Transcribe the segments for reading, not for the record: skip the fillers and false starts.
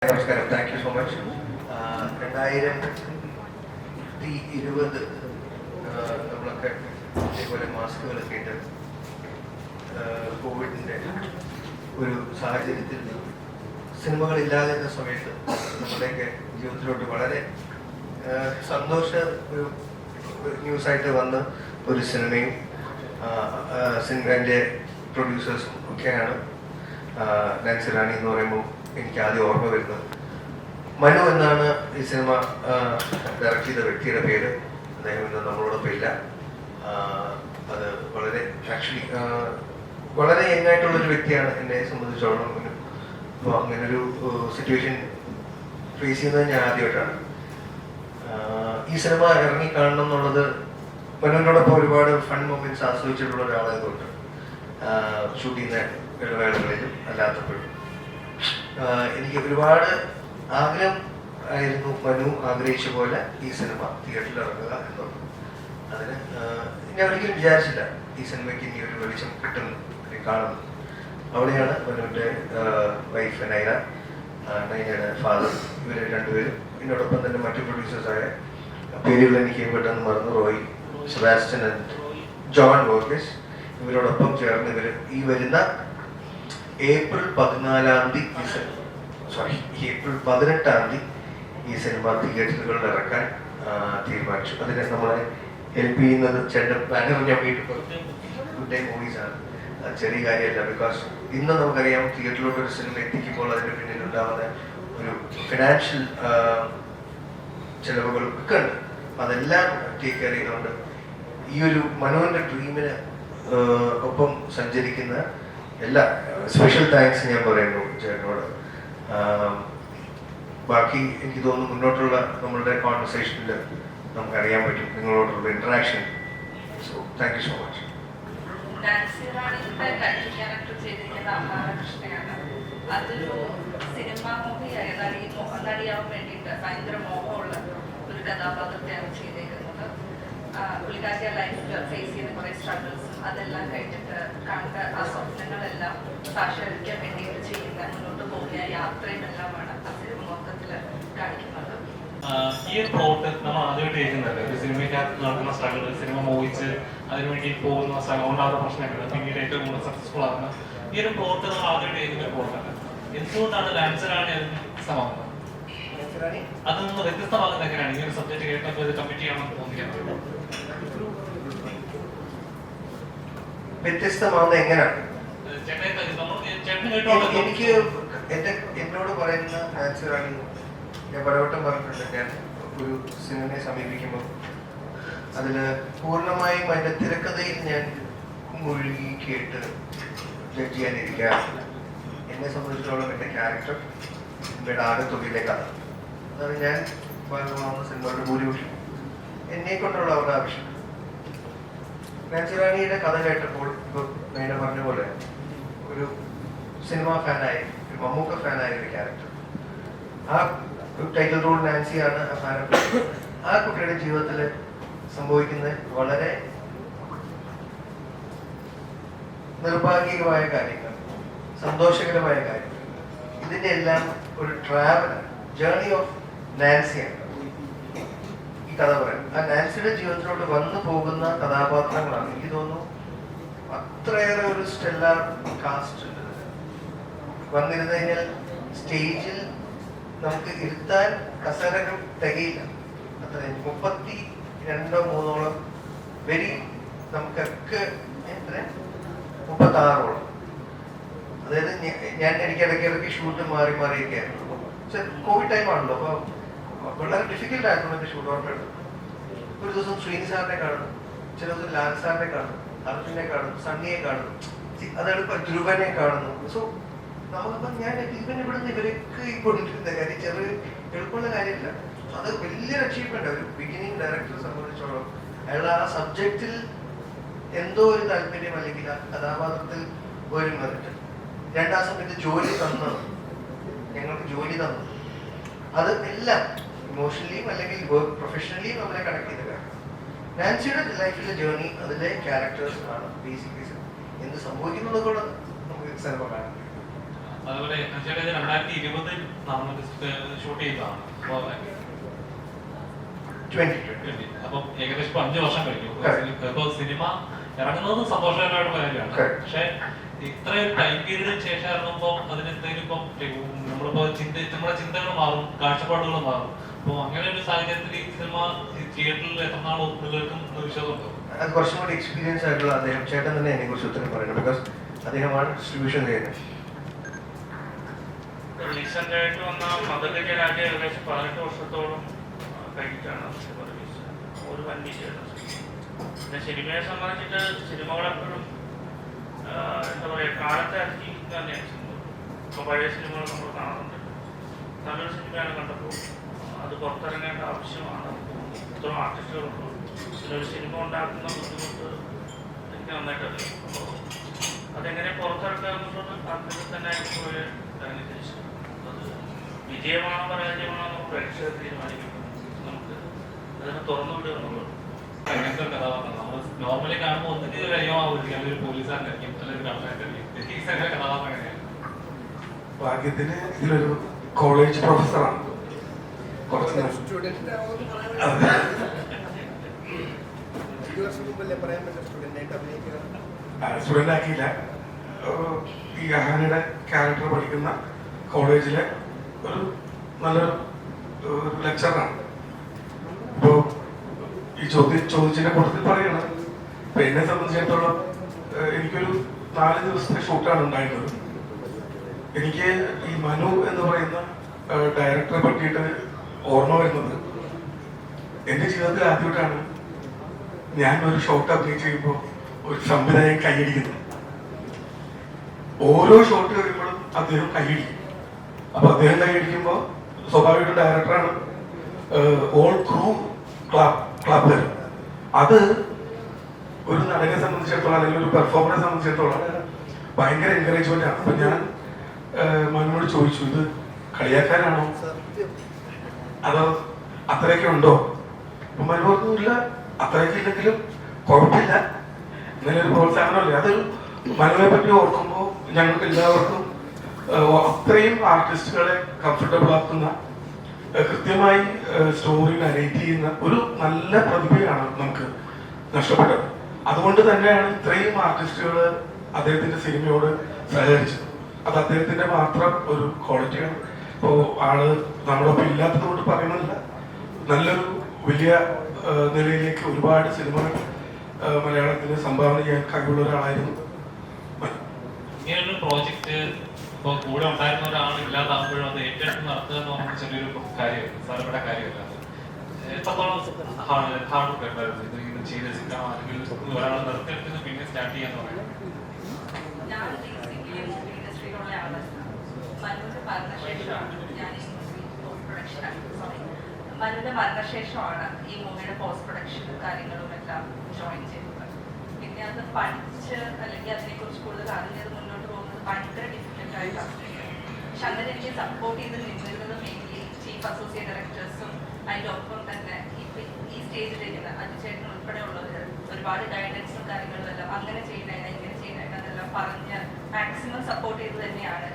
നമസ്കാരം. Thank you so much. 2020 നമ്മളൊക്കെ ഇതേപോലെ മാസ്കുകളൊക്കെ ഇട്ട് കോവിഡിൻ്റെ ഒരു സാഹചര്യത്തിൽ സിനിമകളില്ലാതിരുന്ന സമയത്ത് നമ്മുടെയൊക്കെ ജീവിതത്തിലോട്ട് വളരെ സന്തോഷ ഒരു ന്യൂസായിട്ട് വന്ന ഒരു സിനിമയും സിനിമേൻ്റെ പ്രൊഡ്യൂസേഴ്സും ഒക്കെയാണ് നാൻസി റാണി എന്ന് പറയുമ്പോൾ എനിക്ക് ആദ്യം ഓർമ്മ വരുന്നത്. മനു എന്നാണ് ഈ സിനിമ ഡയറക്റ്റ് ചെയ്ത വ്യക്തിയുടെ പേര്. അദ്ദേഹം ഇന്ന് നമ്മളോടൊപ്പം ഇല്ല. അത് വളരെ ആക്ച്വലി വളരെ യങ്ങായിട്ടുള്ളൊരു വ്യക്തിയാണ് എന്നെ സംബന്ധിച്ചോളം. അപ്പോൾ അങ്ങനൊരു സിറ്റുവേഷൻ ഫേസ് ചെയ്യുന്നത് ഞാൻ ആദ്യമായിട്ടാണ്. ഈ സിനിമ ഇറങ്ങി കാണണം എന്നുള്ളത് മനുവിനോടൊപ്പം ഒരുപാട് ഫൺ മൊമെന്റ്സ് ആസ്വദിച്ചിട്ടുള്ള ഒരാളായതുകൊണ്ട് ഷൂട്ട് ചെയ്യുന്ന ഇടവേളകളിലും അല്ലാത്തപ്പോഴും എനിക്ക് ഒരുപാട് ആഗ്രഹം ആയിരുന്നു. മനു ആഗ്രഹിച്ച പോലെ ഈ സിനിമ തിയേറ്ററിൽ ഇറങ്ങുക എന്നുള്ളത്. അതിന് ഞാൻ ഒരിക്കലും വിചാരിച്ചില്ല ഈ സിനിമയ്ക്ക് ഇനി ഒരു വെളിച്ചം കിട്ടുന്നു കാണുന്നു. അവിടെയാണ് മനുവിൻ്റെ വൈഫ് നൈനയുടെ ഫാദർ, ഇവർ രണ്ടുപേരും എന്നോടൊപ്പം തന്നെ മറ്റു പ്രൊഡ്യൂസേഴ്സായ പേരുകൾ എനിക്ക് പെട്ടെന്ന് മറന്നു, റോയ്, സെബാസ്റ്റ്യൻ ആൻഡ് ജോൺ വർഗീസ്, ഇവരോടൊപ്പം ചേർന്ന് ഇവർ ഈ വരുന്ന ഏപ്രിൽ 18 ഈ സിനിമ തിയേറ്ററുകളിൽ ഇറക്കാൻ തീരുമാനിച്ചു. അതിനെ നമ്മളെ ഹെൽപ്പ് ചെയ്യുന്നത് ചേട്ടൻ ബാനർ ഞാൻ വീട്ടിൽ ഗുഡ് ഡേ മൂവീസാണ്. ചെറിയ കാര്യമല്ല. ബിക്കോസ് ഇന്ന് നമുക്കറിയാം തിയേറ്ററിലോട്ട് ഒരു സിനിമ എത്തിക്കുമ്പോൾ അതിന് പിന്നിൽ ഉണ്ടാകുന്ന ഒരു ഫിനാൻഷ്യൽ ചിലവുകളൊക്കെ ഉണ്ട്. അതെല്ലാം ടേക്ക് കെയർ ചെയ്തുകൊണ്ട് ഈ ഒരു മനുവിൻ്റെ ഡ്രീമിന് ഒപ്പം സഞ്ചരിക്കുന്ന എല്ലാ സ്പെഷ്യൽ താങ്ക്സ് ഞാൻ പറയുന്നു ചേട്ടനോട്. ബാക്കി എനിക്ക് തോന്നുന്നു മുന്നോട്ടുള്ള നമ്മളുടെ കോൺവെർസേഷനിൽ നമുക്കറിയാൻ പറ്റും നിങ്ങളോടുള്ള interaction. So thank you so much. അതൊരു സിനിമാ മൂവിയായ നടിയാവാൻ വേണ്ടിയിട്ട് ഭയങ്കര മോഹമുള്ള ഒരു കഥാപാത്രത്തെയാണ് ചെയ്തേക്കുന്നത്. പുള്ളിക്കാരിയുടെ ലൈഫിൽ ഫേസ് ചെയ്യുന്ന കുറേ സ്ട്രഗിൾസും അതെല്ലാം കഴിഞ്ഞിട്ട് കണ്ട ആ സ്വപ്നങ്ങളെല്ലാം സാക്ഷാത്കരിക്കാൻ വേണ്ടിയിട്ട് ചെയ്യുന്ന മുന്നോട്ട് പോകുന്ന യാത്രയും എല്ലാമാണ് ആ സിനിമ മൊത്തത്തിൽ കാണിക്കുന്നത്. ഈ ഒരു പ്ലോട്ട് നമ്മൾ ആദ്യമായിട്ട് കേൾക്കുന്നുണ്ട്. ഒരു സിനിമയ്ക്കകത്ത് നടക്കുന്ന സ്ട്രഗിൾ, സിനിമ മോഹിച്ച് അതിനുവേണ്ടി പോകുന്ന സ്ഥലം ഉണ്ടാകുന്ന പ്രശ്നങ്ങൾ പിന്നീട് ഏറ്റവും കൂടുതൽ സക്സസ്ഫുൾ ആകുന്ന ഈ ഒരു പ്ലോട്ട് നമ്മൾ ആദ്യമായിട്ട് കേൾക്കുന്ന ഒരു പ്ലോട്ടാണ്. എന്തുകൊണ്ടാണ് നാൻസി റാണി അതിന് ഇഷ്ടമാകുന്നത്? അതിൽ നിന്ന് വ്യത്യസ്തമാകുന്നത് എങ്ങനെയാണ്? ഈ ഒരു സബ്ജക്ട് കേട്ടപ്പോൾ ഇത് കമ്മിറ്റ് ചെയ്യണമെന്ന് തോന്നിയാണ്. വ്യത്യസ്തമാകുന്നത് എങ്ങനെയാണ്? എനിക്ക് എന്നോട് പറയുന്ന നാൻസി റാണി, ഞാൻ പലവട്ടം പറഞ്ഞിട്ടുണ്ട്, ഞാൻ ഒരു സിനിമയെ സമീപിക്കുമ്പോൾ അതിൽ പൂർണ്ണമായും അതിൻ്റെ തിരക്കഥയിൽ ഞാൻ മുഴുകി കേട്ട് ജഡ്ജ് ചെയ്യാനിരിക്കാറില്ല. എന്നെ സംബന്ധിച്ചിടത്തോളം എൻ്റെ ക്യാരക്ടർ, എൻ്റെ ആകത്തുകയിലെ കഥ, അതാണ് ഞാൻ ഭാഗമാകുന്ന സിനിമയുടെ ഭൂരിപക്ഷം. എന്നെ കൊണ്ടുള്ള അവരുടെ ആവശ്യം. നാൻസി റാണിയുടെ കഥ കേട്ടപ്പോൾ ഇപ്പോൾ നേരെ പറഞ്ഞ പോലെ ഒരു സിനിമാ ഫാനായി, ഒരു മമ്മൂക്ക ഫാനായ ഒരു ക്യാരക്ടർ, ആ ടൈറ്റിൽ റോൾ നാൻസിയാണ് ആ ഫാനെ. ആ കുട്ടിയുടെ ജീവിതത്തിൽ സംഭവിക്കുന്ന വളരെ നിർഭാഗ്യകമായ കാര്യങ്ങൾ, സന്തോഷകരമായ കാര്യങ്ങൾ, ഇതിൻ്റെ എല്ലാം ഒരു ട്രാവൽ ജേർണി ഓഫ് നാൻസിയാണ് ഈ കഥ പറയാം. ആ നാൻസിയുടെ ജീവിതത്തിലോട്ട് വന്നു പോകുന്ന കഥാപാത്രങ്ങളാണ്. എനിക്ക് തോന്നുന്നു അത്രയേറെ ഒരു സ്റ്റെല്ലാർ കാസ്റ്റ് വന്നിരുന്നു കഴിഞ്ഞാൽ സ്റ്റേജിൽ നമുക്ക് ഇരുത്താൻ കസേരകൾ തികയില്ല. അത്ര 32-33 വെരി നമുക്കൊക്കെ 36. അതായത് ഞാൻ എനിക്ക് ഇടയ്ക്കിടയ്ക്ക് ഷൂട്ട് മാറിയൊക്കെ ആയിരുന്നു. പക്ഷെ കോവിഡ് ടൈം ആണല്ലോ, അപ്പോൾ വളരെ ഡിഫിക്കൽട്ട് ആയിരുന്നു എൻ്റെ ഷൂട്ട് ഓർമ്മയുണ്ട്. ഒരു ദിവസം ശ്രീനി സാറിനെ കാണും, ചില ദിവസം ലാൽ സാറിനെ കാണും, അർജുനെ കാണും, സണ്ണിയെ കാണും, അതെടുപ്പം ധ്രുവനെ കാണുന്നു. സോ നമുക്കിപ്പം ഞാൻ ഇവിടുന്ന് ഇവരൊക്കെ കൊണ്ടിരുന്ന കാര്യം ചെറിയ എളുപ്പമുള്ള കാര്യമില്ല. അത് വലിയൊരു അച്ചീവ്മെന്റ്. ഒരു ബിഗിനിങ് ഡയറക്ടറെ സംബന്ധിച്ചോളം അയാൾ ആ സബ്ജക്റ്റിൽ എന്തോ ഒരു താല്പര്യം അല്ലെങ്കിൽ ആ കഥാപാത്രത്തിൽ ഒരു മെറിറ്റ്, രണ്ടാം സമയത്ത് ജോലി തന്നത്, ഞങ്ങൾക്ക് ജോലി തന്നു, അത് എല്ലാം ഇമോഷണലിയും അല്ലെങ്കിൽ വർക്ക് പ്രൊഫഷണലിയും നമ്മളെ കണക്ട് ചെയ്ത കാര്യം. നാൻസിയുടെ ലൈഫിലെ ജേർണി, അതിലെ ക്യാരക്ടേഴ്സ് ആണ് ബേസിക്കലി എന്ത് സംഭവിക്കുന്നത് കൂടെ നമുക്ക് സിനിമ കാണാൻ. അതുപോലെ 2020 ഷൂട്ട് ചെയ്തതാണ്. അപ്പം ഏകദേശം 5 വർഷം കഴിഞ്ഞു. ഇപ്പൊ സിനിമ ഇറങ്ങുന്നത് സന്തോഷകരമായിട്ടുള്ള കാര്യമാണ്. പക്ഷെ ഇത്രയും ടൈം പീരീഡിന് ശേഷം ഇറങ്ങുമ്പോൾ അതിനെന്തെങ്കിലും ഇപ്പം നമ്മളിപ്പോ നമ്മുടെ ചിന്തകൾ മാറും, കാഴ്ചപ്പാടുകൾ മാറും. അപ്പൊ അങ്ങനെ ഒരു സാഹചര്യത്തിൽ ഈ സിനിമ തിയേറ്ററിൽ എത്ര നാൾ നിലനിൽക്കും എന്ന വിശ്വാസമുണ്ടോ? അത് കുറച്ചും കൂടി എക്സ്പീരിയൻസ് ആയിട്ടുള്ള അദ്ദേഹം ചേട്ടൻ തന്നെ അതിനെ കുറിച്ച് ഉത്തരം പറയുന്നത്. ബിക്കോസ് അദ്ദേഹമാണ് ഡിസ്ട്രിബ്യൂഷൻ ചെയ്യുന്നത്. റീസെന്റ് ആയിട്ട് വന്ന മദറിന്റെ രാജ്യം ഏകദേശം 18 വർഷത്തോളം കഴിഞ്ഞിട്ടാണ് ഒരു വന്നിട്ടാണ്. പിന്നെ സിനിമയെ സംബന്ധിച്ചിട്ട് സിനിമകളെപ്പോഴും എന്താ പറയുക, കാലത്തെ അതിജീവിക്കുക തന്നെയാണ് സിനിമ. ഇപ്പോൾ പഴയ സിനിമകൾ നമ്മൾ കാണുന്നുണ്ട്. നല്ലൊരു സിനിമയാണ് കണ്ടപ്പോൾ അത് പുറത്തിറങ്ങേണ്ട ആവശ്യമാണ്. ഇത്രയും ആർട്ടിസ്റ്റുകളുണ്ട്. പിന്നെ ഒരു സിനിമ ഉണ്ടാക്കുന്ന ബുദ്ധിമുട്ട് എനിക്ക് നന്നായിട്ട് അറിയാം. അപ്പോൾ അതെങ്ങനെ പുറത്തിറക്കുക എന്നുള്ളത് അതിൽ തന്നെ പോയി ഇറങ്ങി തിരിച്ചു. അത് വിജയമാണോ പരാജയമാണോ നമുക്ക് പ്രേക്ഷകർ തീരുമാനിക്കും. നമുക്ക് അതിനെ തുറന്നു വിടുക എന്നുള്ളത്. അങ്ങനത്തെ ഒരു കഥാപാത്രം നമ്മൾ നോർമലി കാണുമ്പോൾ ഒന്നിന് ഒരു അയ്യമാവില്ല, അല്ലെങ്കിൽ ഒരു പോലീസുകാരനായിരിക്കും, അല്ലെങ്കിൽ ഒരു കഥാപാത്രമായിരിക്കും. കഥാപാത്രം എങ്ങനെയാണ്? ഭാഗ്യത്തിന് ഇതിലൊരു കോളേജ് പ്രൊഫസറാണ്. കുറച്ച് സ്റ്റുഡൻ്റ് ആക്കിയില്ല. ഈ അഹാനയുടെ ക്യാരക്ടർ പഠിക്കുന്ന കോളേജിലെ ഒരു നല്ലൊരു ലെക്ചറാണ്. ഇപ്പോൾ ഈ ചോദിച്ചതിന്റെ കൂട്ടത്തിൽ പറയണം, ഇപ്പൊ എന്നെ സംബന്ധിച്ചിടത്തോളം എനിക്കൊരു 4 ദിവസത്തെ ഷൂട്ടാണ് ഉണ്ടായിരുന്നത്. എനിക്ക് ഈ മനു എന്ന് പറയുന്ന ഡയറക്ടറെ പറ്റിയിട്ട് ഓർമ്മ വരുന്നത് എന്റെ ജീവിതത്തിൽ ആദ്യമായിട്ടാണ് ഞാൻ ഒരു ഷോട്ട് അപ്ഡേറ്റ് ചെയ്യുമ്പോൾ ഒരു സംവിധായകൻ കൈയടിക്കുന്നത്. ഓരോ ഷോട്ട് കഴിയുമ്പോഴും അദ്ദേഹം കൈയടിക്കും. അപ്പൊ അദ്ദേഹം കൈയടിക്കുമ്പോൾ സ്വാഭാവികമായിട്ടും ഡയറക്ടറാണ്, ഓൾ ക്രൂ ക്ലാപ്പ് തരും. അത് ഒരു നടനെ സംബന്ധിച്ചിടത്തോളം അല്ലെങ്കിൽ ഒരു പെർഫോമറെ സംബന്ധിച്ചിടത്തോളം ഭയങ്കര എൻകറേജ്മെന്റ് ആണ്. അപ്പൊ ഞാൻ മനുവിനോട് ചോദിച്ചു, ഇത് കളിയാക്കാനാണോ അതോ അത്രയൊക്കെ ഉണ്ടോ? അപ്പൊ മനു പറഞ്ഞില്ല, അത്രയൊക്കെ ഇല്ലെങ്കിലും കുഴപ്പമില്ല, ഇങ്ങനെ ഒരു പ്രോത്സാഹനമല്ലേ. അതൊരു മനുവിനെ പറ്റി ഓർക്കുമ്പോൾ ഞങ്ങൾക്ക് എല്ലാവർക്കും അത്രയും ആർട്ടിസ്റ്റുകളെ കംഫർട്ടബിൾ ആക്കുന്ന, കൃത്യമായി സ്റ്റോറി നരേറ്റ് ചെയ്യുന്ന ഒരു നല്ല പ്രതിഭയാണ് നമുക്ക് നഷ്ടപ്പെട്ടത്. അതുകൊണ്ട് തന്നെയാണ് ഇത്രയും ആർട്ടിസ്റ്റുകൾ അദ്ദേഹത്തിന്റെ സിനിമയോട് സഹകരിച്ചത്. അത് അദ്ദേഹത്തിന്റെ മാത്രം ഒരു ക്വാളിറ്റിയാണ്. ഇപ്പോൾ ആള് നമ്മളൊപ്പം ഇല്ലാത്തത് കൊണ്ട് പറയുന്നില്ല, നല്ലൊരു വലിയ നിലയിലേക്ക് ഒരുപാട് സിനിമകൾ മലയാളത്തിന് സംഭാവന ചെയ്യാൻ കഴിവുള്ള ഒരാളായിരുന്നു. ഇങ്ങനൊരു പ്രോജക്റ്റ് ഇപ്പോൾ കൂടെ ഉണ്ടായിരുന്ന ഒരാൾ ഇല്ലാതാകുമ്പോഴും അത് ഏറ്റെടുത്ത് നടത്തുക എന്ന് പറഞ്ഞ ചെറിയൊരു കാര്യമല്ല, സ്ഥലപ്പെട്ട കാര്യമല്ല. എത്രത്തോളം ഹാർഡ് വർക്ക് ഉണ്ടായിരുന്നു ഇത് ഇങ്ങനെ ചെയ്തെടുക്കാം, അല്ലെങ്കിൽ ഒരാൾ നിർത്തിയെടുത്ത് പിന്നെ സ്റ്റാർട്ട് ചെയ്യാന്ന് പറയുന്നത്? ഞാൻ ഇൻഡസ്ട്രിയിലുള്ള ആളാണ്. മനുവിന്റെ മരണശേഷമാണ് ഞാൻ ഈ പോസ്റ്റ് പ്രൊഡക്ഷൻ മനുവിന്റെ മരണശേഷമാണ് ഈ മൂവിയുടെ പോസ്റ്റ് പ്രൊഡക്ഷനും കാര്യങ്ങളും എല്ലാം ജോയിൻ ചെയ്തത്. പിന്നെ അത് പഠിച്ച് അല്ലെങ്കിൽ അതിനെക്കുറിച്ച് കൂടുതൽ അറിഞ്ഞത് മുന്നോട്ട് പോകുന്നത് ഭയങ്കര ഡിഫിക്കൽട്ട് ആയിട്ടാണ്. പക്ഷെ അങ്ങനെ എനിക്ക് സപ്പോർട്ട് ചെയ്ത് നിന്നിരുന്നത് മെയിൻലി ചീഫ് അസോസിയേറ്റ് ഡയറക്ടേഴ്സും അതിൻ്റെ ഒപ്പം തന്നെ ഈ സ്റ്റേജിലിരിക്കുന്ന അജിചേട്ടൻ ഉൾപ്പെടെ ഉള്ളവർ ഒരുപാട് ഗൈഡൻസും കാര്യങ്ങളും എല്ലാം അങ്ങനെ ചെയ്യുന്നതിന് ഇങ്ങനെ ചെയ്യുന്നതിന് അതെല്ലാം പറഞ്ഞ് മാക്സിമം സപ്പോർട്ട് ചെയ്ത് തന്നെയാണ്.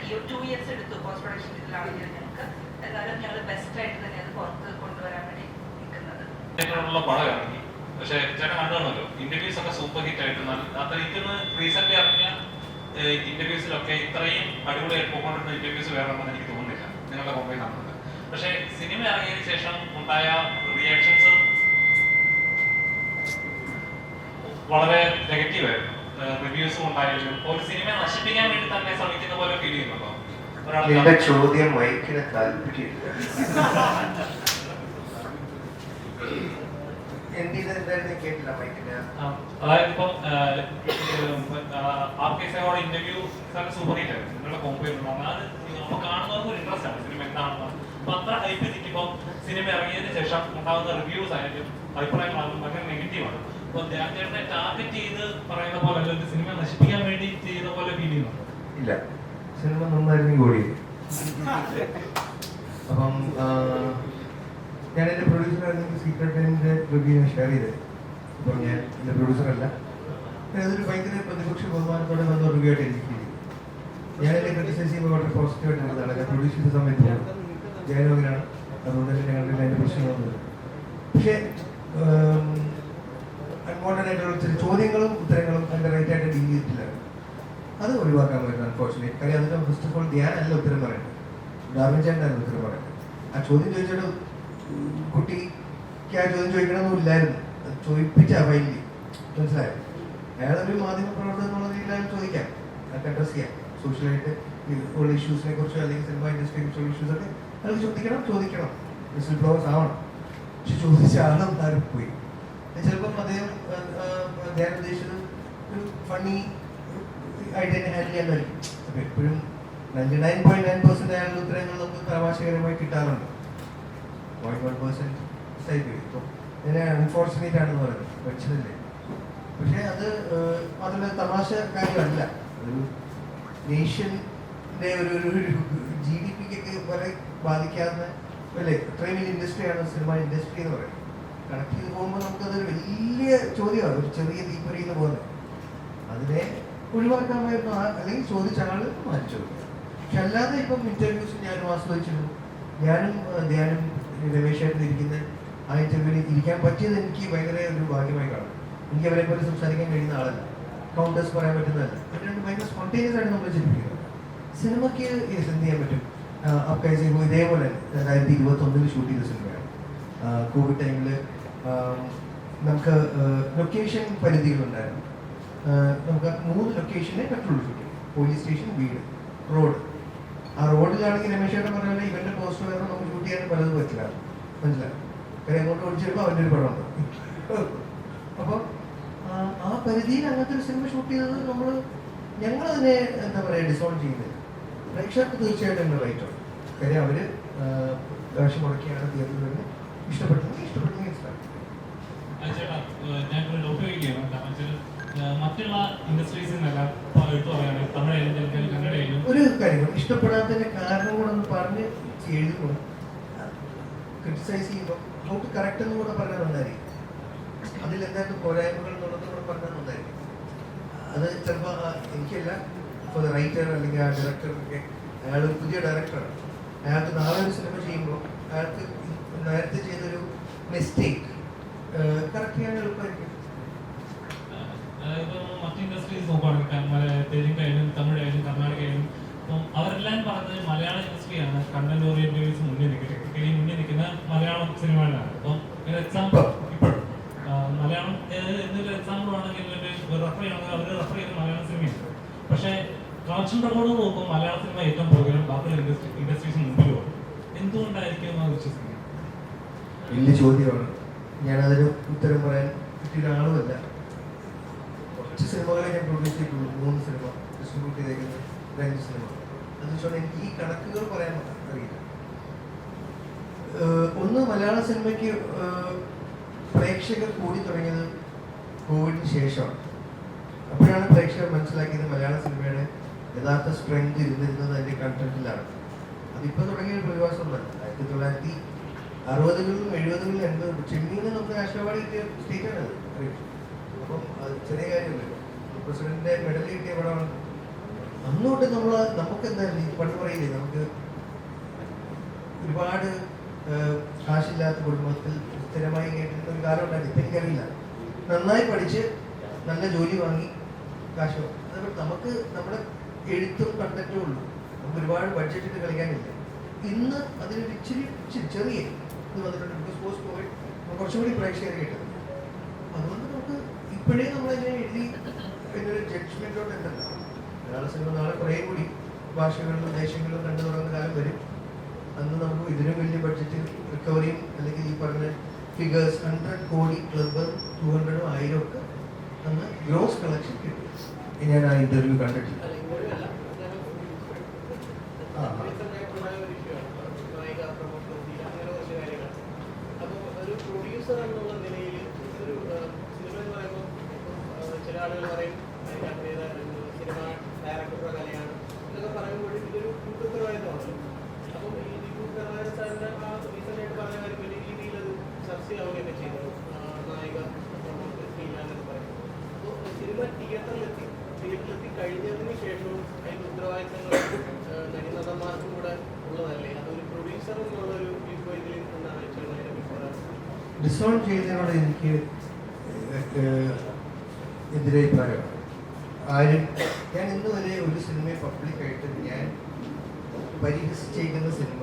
ഈ 2 years എടുത്തു പോസ്റ്റ് പ്രൊഡക്ഷൻ ഇതിലാണെങ്കിൽ ഞങ്ങൾക്ക്, എന്നാലും ഞങ്ങൾ ബെസ്റ്റ് ആയിട്ട് തന്നെ അത് പുറത്ത് കൊണ്ടുവരാൻ വേണ്ടി നിൽക്കുന്നത്. പടം ഇറങ്ങി, പക്ഷെ ചേട്ടൻ കണ്ടുവന്നല്ലോ ഇന്റർവ്യൂസ് ഒക്കെ സൂപ്പർ ഹിറ്റ് ആയിട്ട് എനിക്കൊന്ന് റീസെന്റ് ഇറങ്ങിയ ഇന്റർവ്യൂസിലൊക്കെ ഇത്രയും അടിപൊളിയായിട്ട് പോകൊണ്ടിരുന്ന ഇന്റർവ്യൂസ് വേണമെന്ന് എനിക്ക് തോന്നുന്നില്ല നിങ്ങളുടെ മുമ്പിൽ കാണുന്നത്. പക്ഷെ സിനിമ ഇറങ്ങിയതിനു ശേഷം ഉണ്ടായ റിയാക്ഷൻസ് വളരെ നെഗറ്റീവ് ആയിരുന്നു. റിവ്യൂസും ഉണ്ടായാലും ഒരു സിനിമ നശിപ്പിക്കാൻ വേണ്ടി തന്നെ ശ്രമിക്കുന്ന പോലെ ഫീൽ ചെയ്യുന്നുണ്ടോ? എന്റെ ചോദ്യം മൈക്കിന് താല്പര്യമില്ല. കേട്ടില്ല മൈക്കിന്. അതായത് ഇപ്പം ആർക്കേസോടെ ഇന്റർവ്യൂ സൂപ്പർ ഹിറ്റ് ആയിരുന്നു. നിങ്ങളുടെ കോമ്പോ അത് നമ്മൾ കാണുന്നവർക്ക് ഒരു ഇൻട്രസ്റ്റ് ആണ് സിനിമ എന്താണെന്ന്. അപ്പൊ അത്ര ഹൈപ്പ് എത്തിക്കുമ്പോൾ സിനിമ ഇറങ്ങിയതിനു ശേഷം ഉണ്ടാകുന്ന റിവ്യൂസ് ആയാലും അഭിപ്രായങ്ങളാകും ഭയങ്കര നെഗറ്റീവാണ്. അപ്പൊ ധ്യാനത്തെ ടാർഗറ്റ് ചെയ്ത് പറയുന്ന പോലെ അല്ലെങ്കിൽ സിനിമ നശിപ്പിക്കാൻ വേണ്ടി ചെയ്യുന്ന പോലെ ഫീൽ ചെയ്യുന്നുണ്ടോ? ഇല്ല, സിനിമ നന്നായിരുന്നു കൂടി. അപ്പം ഞാൻ എൻ്റെ പ്രൊഡ്യൂസറായിരുന്നു സീക്രട്ട് ടൈമിൻ്റെ റിവ്യൂ ഷെയർ ചെയ്തത്. അപ്പം ഞാൻ എൻ്റെ പ്രൊഡ്യൂസറല്ല, അതൊരു ഭയങ്കര പ്രതിപക്ഷ ബഹുമാനത്തോടെ വന്ന റിവ്യൂ ആയിട്ട് എനിക്ക് ഫീൽ ചെയ്തു. ഞാനെന്നെ ക്രിറ്റിസൈസ് ചെയ്യുമ്പോൾ വളരെ പോസിറ്റീവായിട്ട് എടുത്തതാണ്. ഞാൻ പ്രൊഡ്യൂസ് ചെയ്ത സമയത്ത് ജയലോകനാണ്, അതുകൊണ്ട് തന്നെ ഞങ്ങളുടെ അതിൻ്റെ പ്രശ്നങ്ങളൊന്നുമില്ല. പക്ഷേ അൺവാണ്ടഡ് ആയിട്ടുള്ള ചില ചോദ്യങ്ങളും ഉത്തരങ്ങളും അതിൻ്റെ റൈറ്റായിട്ട് ഡീൽ ചെയ്തിട്ടില്ല. അത് ഒഴിവാക്കാൻ പറ്റും അൺഫോർച്ചുനേറ്റ്. കാര്യം അതിൻ്റെ ഫസ്റ്റ് ഓഫ് ഓൾ ധ്യാനല്ല ഉത്തരം പറയുന്നത്, ഡാർവിൻ ചേട്ടനായിരുന്നു ഉത്തരം പറയുന്നത്. ആ ചോദ്യം ചോദിച്ചിട്ട് കുട്ടിക്ക് ആ ചോദ്യം ചോദിക്കണമെന്നില്ലായിരുന്നു, അത് ചോദിപ്പിച്ച ഫൈനലി മനസ്സിലായോ. അയാളൊരു മാധ്യമ പ്രവർത്തനം എന്നുള്ള രീതിയിലാണ് ചോദിക്കാം, അതൊക്കെ അഡ്രസ് ചെയ്യാം. സോഷ്യലായിട്ട് ഉള്ള ഇഷ്യൂസിനെ കുറിച്ചോ അല്ലെങ്കിൽ സിനിമ ഇൻഡസ്ട്രിയെ കുറിച്ചുള്ള ഇഷ്യൂസൊക്കെ അയാൾക്ക് ചോദിക്കണം, വിസിൽ ബ്ലോവേഴ്സ് ആവണം. പക്ഷെ ചോദിച്ച ആളും താരം പോയി. ചിലപ്പം അദ്ദേഹം ഉദ്ദേശിച്ചത് ഒരു ഫണ്ണി ആയിട്ട് തന്നെ ഹാൻഡിൽ ചെയ്യാനായിരിക്കും. അപ്പം എപ്പോഴും 99.9% അയാളുടെ ഉത്തരങ്ങൾ നമുക്ക് തമാശകരമായി കിട്ടാറുണ്ട്. 0.1% സൈഡ് ഇപ്പം ഇതിനെ അൺഫോർച്ചുനേറ്റ് ആണെന്ന് പറയുന്നത്, വെച്ചതല്ലേ. പക്ഷേ അത് അതിന് തമാശ കാര്യമല്ല. ഒരു നേഷ്യൻ്റെ ഒരു GDP-ക്കൊക്കെ വളരെ ബാധിക്കാവുന്ന അല്ലേ, ഇത്രയും വലിയ ഇൻഡസ്ട്രിയാണ് സിനിമ ഇൻഡസ്ട്രി എന്ന് പറയുന്നത്. കണക്ട് ചെയ്ത് പോകുമ്പോൾ നമുക്കതൊരു വലിയ ചോദ്യമാണ്, ഒരു ചെറിയ തീപ്പൊരിയിൽ പോകുന്നത്. അതിനെ ഒഴിവാക്കാമായിരുന്നു, അല്ലെങ്കിൽ ചോദിച്ച ആള് മാറ്റിച്ചു. പക്ഷെ അല്ലാതെ ഇപ്പം ഇന്റർവ്യൂസ് ഞാനും ആസ്വദിച്ചിരുന്നു. ഞാനും ധ്യാനും രമേശായിട്ട് ഇരിക്കുന്ന ആ ഇന്റർവ്യൂവിൽ ഇരിക്കാൻ പറ്റിയത് എനിക്ക് ഭയങ്കര ഒരു ഭാഗ്യമായി കാണും. എനിക്ക് അവരെ പോലെ സംസാരിക്കാൻ കഴിയുന്ന ആളല്ല, കൗണ്ടേഴ്സ് പറയാൻ പറ്റുന്നതല്ല. അതുകൊണ്ട് ഭയങ്കര സ്പോണ്ടേനിയസ് ആയിട്ട് നമ്മൾ ചിന്തിക്കുന്നത്. സിനിമയ്ക്ക് എന്ത് ചെയ്യാൻ പറ്റും? ഇതേപോലെ 2021 ഷൂട്ട് ചെയ്ത സിനിമയാണ്. കോവിഡ് ടൈമിൽ നമുക്ക് ലൊക്കേഷൻ പരിധികളുണ്ടായിരുന്നു. നമുക്ക് 3 ലൊക്കേഷനെ പറ്റുള്ളൂ ഷൂട്ട് ചെയ്യും. പോലീസ് സ്റ്റേഷൻ, വീട്, റോഡ്. ആ റോഡിലാണെങ്കിൽ രമേശേട്ടൻ പറഞ്ഞ പോലെ ഇവന്റെ പോസ്റ്റർ കാരണം നമുക്ക് ഷൂട്ട് ചെയ്യാൻ പലതും പറ്റില്ല, മനസ്സിലായി. കാര്യം അങ്ങോട്ട് ഓടിച്ചെടുപ്പോൾ അവൻ്റെ ഒരു പടം ഉണ്ട്. അപ്പോൾ ആ പരിധിയിൽ അങ്ങനത്തെ ഒരു സിനിമ ഷൂട്ട് ചെയ്തത് ഞങ്ങളതിനെ എന്താ പറയുക ഡിസോൺ ചെയ്യുന്നില്ല. പ്രേക്ഷകർക്ക് തീർച്ചയായിട്ടും എൻ്റെ റൈറ്റാണ്. കാര്യം അവർ കാശ് മുടക്കിയാണ് തിയേറ്ററിൽ വരുന്നത്. ഇഷ്ടപ്പെട്ടെങ്കിൽ ഇഷ്ടപ്പെട്ടെങ്കിൽ ഞാൻ ലോപിക്കുകയാണ്. മറ്റുള്ള ഇൻഡസ്ട്രീസിൽ നിന്നെല്ലാം എടുത്തു പറയുകയാണെങ്കിൽ തമിഴായാലും തെലുങ്കായാലും കന്നഡയായാലും ഒരു കാര്യം ഇഷ്ടപ്പെടാത്തതിന്റെ കാരണം കൂടെ ഒന്ന് പറഞ്ഞ് എഴുതുമ്പോൾ ക്രിറ്റിസൈസ് ചെയ്യുമ്പോൾ ഹൗ ടു കറക്റ്റ് എന്ന് കൂടെ പറഞ്ഞാൽ നന്നായിരിക്കും. അതിൽ എന്തായിട്ട് പോരായ്മകൾ എന്നുള്ളത് കൂടെ പറഞ്ഞാൽ നന്നായിരിക്കും. അത് ചിലപ്പോൾ എനിക്കല്ല, ഇപ്പോൾ റൈറ്റർ അല്ലെങ്കിൽ ആ ഡയറക്ടറൊക്കെ, അയാളൊരു പുതിയ ഡയറക്ടറാണ്. അയാൾക്ക് നാളെ ഒരു സിനിമ ചെയ്യുമ്പോൾ അയാൾക്ക് നേരത്തെ ചെയ്തൊരു മിസ്റ്റേക്ക് കറക്റ്റ് ചെയ്യാൻ എളുപ്പമായിരിക്കും. അതായത് മറ്റ് ഇൻഡസ്ട്രീസ് നോക്കുകയാണെങ്കിൽ തെലുങ്കായാലും തമിഴായാലും കർണാടകയായാലും അപ്പം അവരെല്ലാം പറഞ്ഞത് മലയാള ഇൻഡസ്ട്രിയാണ് കണ്ടന്റ് ഓറിയന്റേഴ്സ് മുന്നിൽ നിൽക്കുന്ന മലയാളം സിനിമകളിലാണ്. അപ്പം ഒരു എക്സാമ്പിൾ ഇപ്പോഴും മലയാളം എന്തൊരു എക്സാമ്പിൾ ആണെങ്കിൽ റെഫർ ചെയ്യണമെങ്കിൽ അവർ റെഫർ ചെയ്യുന്ന മലയാളം സിനിമയാണ്. പക്ഷേ കളക്ഷൻ റെക്കോർഡ് നോക്കുമ്പോൾ മലയാള സിനിമ ഏറ്റവും പുറകിലും ബാക്കിയുള്ള ഇൻഡസ്ട്രീസ് മുമ്പിലുമാണ്. എന്തുകൊണ്ടായിരിക്കും എന്ന് വിശ്വസിക്കുന്നത്? വലിയ ചോദ്യമാണ്. ഞാനതിന് ഉത്തരം പറയാൻ പറ്റിയൊരാളുമല്ല. കുറച്ച് സിനിമകളെ ഞാൻ പ്രൊഡ്യൂസ് ചെയ്തിട്ടുള്ളൂ, 3 സിനിമ ഡിസ്ട്രിബ്യൂട്ട് ചെയ്തേക്കുന്നത്, 5 സിനിമ. അത് വെച്ചാൽ എനിക്ക് ഈ കണക്കുകൾ പറയാൻ അറിയില്ല. ഒന്ന്, മലയാള സിനിമയ്ക്ക് പ്രേക്ഷകർ കൂടി തുടങ്ങിയത് കോവിഡിന് ശേഷമാണ്. അപ്പോഴാണ് പ്രേക്ഷകർ മനസ്സിലാക്കിയത് മലയാള സിനിമയുടെ യഥാർത്ഥ സ്ട്രെങ്ത് ഇരുന്നിരുന്നത് അതിൻ്റെ കണ്ടന്റിലാണ്. അതിപ്പോൾ തുടങ്ങിയ ഒരു പ്രതിഭാസമൊന്നുമല്ല. 1960-കളിലും 70-കളിലും 80-കളിലും ചെന്നൈയിൽ നമുക്ക് നാഷണൽ അവാർഡ് കിട്ടിയ സ്റ്റേറ്റാണ് അത്. അപ്പം അത് ചെറിയ കാര്യമല്ലല്ലോ. പ്രസിഡന്റിന്റെ മെഡൽ കിട്ടിയ പടമാണ്. അന്നോട്ട് നമുക്ക് എന്തായാലും ഈ പണ്ട് പറയില്ലേ, നമുക്ക് ഒരുപാട് കാശില്ലാത്ത കുടുംബത്തിൽ സ്ഥിരമായി കേട്ടിരുന്ന ഒരു കാലം ഉണ്ടായിരുന്നു. ഇപ്പം എനിക്കറിയില്ല. നന്നായി പഠിച്ച് നല്ല ജോലി വാങ്ങി കാശ്. അതുപോലെ നമുക്ക് നമ്മുടെ എഴുത്തും കണ്ടന്റും ഉള്ളൂ. നമുക്ക് ഒരുപാട് ബഡ്ജറ്റിട്ട് കളിക്കാനില്ല. ഇന്ന് അതിനൊരു ഇച്ചിരി ചെറിയ ഇത് വന്നിട്ടുണ്ട്. ബിക്കോസ് പോസ്റ്റ് കോവിഡ് കുറച്ചും കൂടി പ്രേക്ഷകരെ കിട്ടുന്നത്. അതുകൊണ്ട് നമുക്ക് ഇപ്പോഴേ നമ്മളതിനെ എഴുതി എന്നൊരു ജഡ്ജ്മെന്റിലോട്ട് എത്തണ്ട. മലയാള സിനിമ നാളെ കുറേ കൂടി ഭാഷകളിലും ദേശങ്ങളിലും കണ്ടു തുടങ്ങുന്ന കാലം വരും. അന്ന് നമുക്ക് ഇതിനും വലിയ ബഡ്ജറ്റ് റിക്കവറിയും അല്ലെങ്കിൽ ഈ പറഞ്ഞ ഫിഗേഴ്സ് 100 കോടി ക്ലബ് 200 1000 ഒക്കെ അന്ന് ഗ്രോസ് കളക്ഷൻ കിട്ടും. ഞാൻ ആ ഇന്റർവ്യൂ കണ്ടിട്ടില്ല. പ്രൊഡ്യൂസർ എന്നുള്ള നിലയിൽ ഒരു സിനിമ എന്ന് പറയുമ്പോൾ ചില ആളുകൾ പറയും സിനിമ ഡയറക്ടറുടെ കലയാണ് എന്നൊക്കെ പറയുമ്പോൾ ഇതൊരു കൂട്ടുത്തരവാദിത്തമാണല്ലോ. അപ്പം ഈ കൂട്ടുത്തരവാദിത്ത സാറിൻ്റെ ആ റീസെൻ്റായിട്ട് പറഞ്ഞ കാര്യം വലിയ രീതിയിൽ അത് ചർച്ചയാവുകയൊക്കെ ചെയ്തു, നായിക എന്നൊക്കെ പറയുന്നത്. അപ്പോൾ സിനിമ തിയേറ്ററിലെത്തി കഴിഞ്ഞതിന് ശേഷവും അതിൻ്റെ ഉത്തരവാദിത്തങ്ങൾ ഡിസോൺ ചെയ്യുന്നതിനോട് എനിക്ക് എതിരഭിപ്രായമാണ്. ആരും ഞാൻ ഇന്ന് വരെ ഒരു സിനിമയെ പബ്ലിക്കായിട്ട് ഞാൻ പരിഹസിച്ചേക്കുന്ന സിനിമ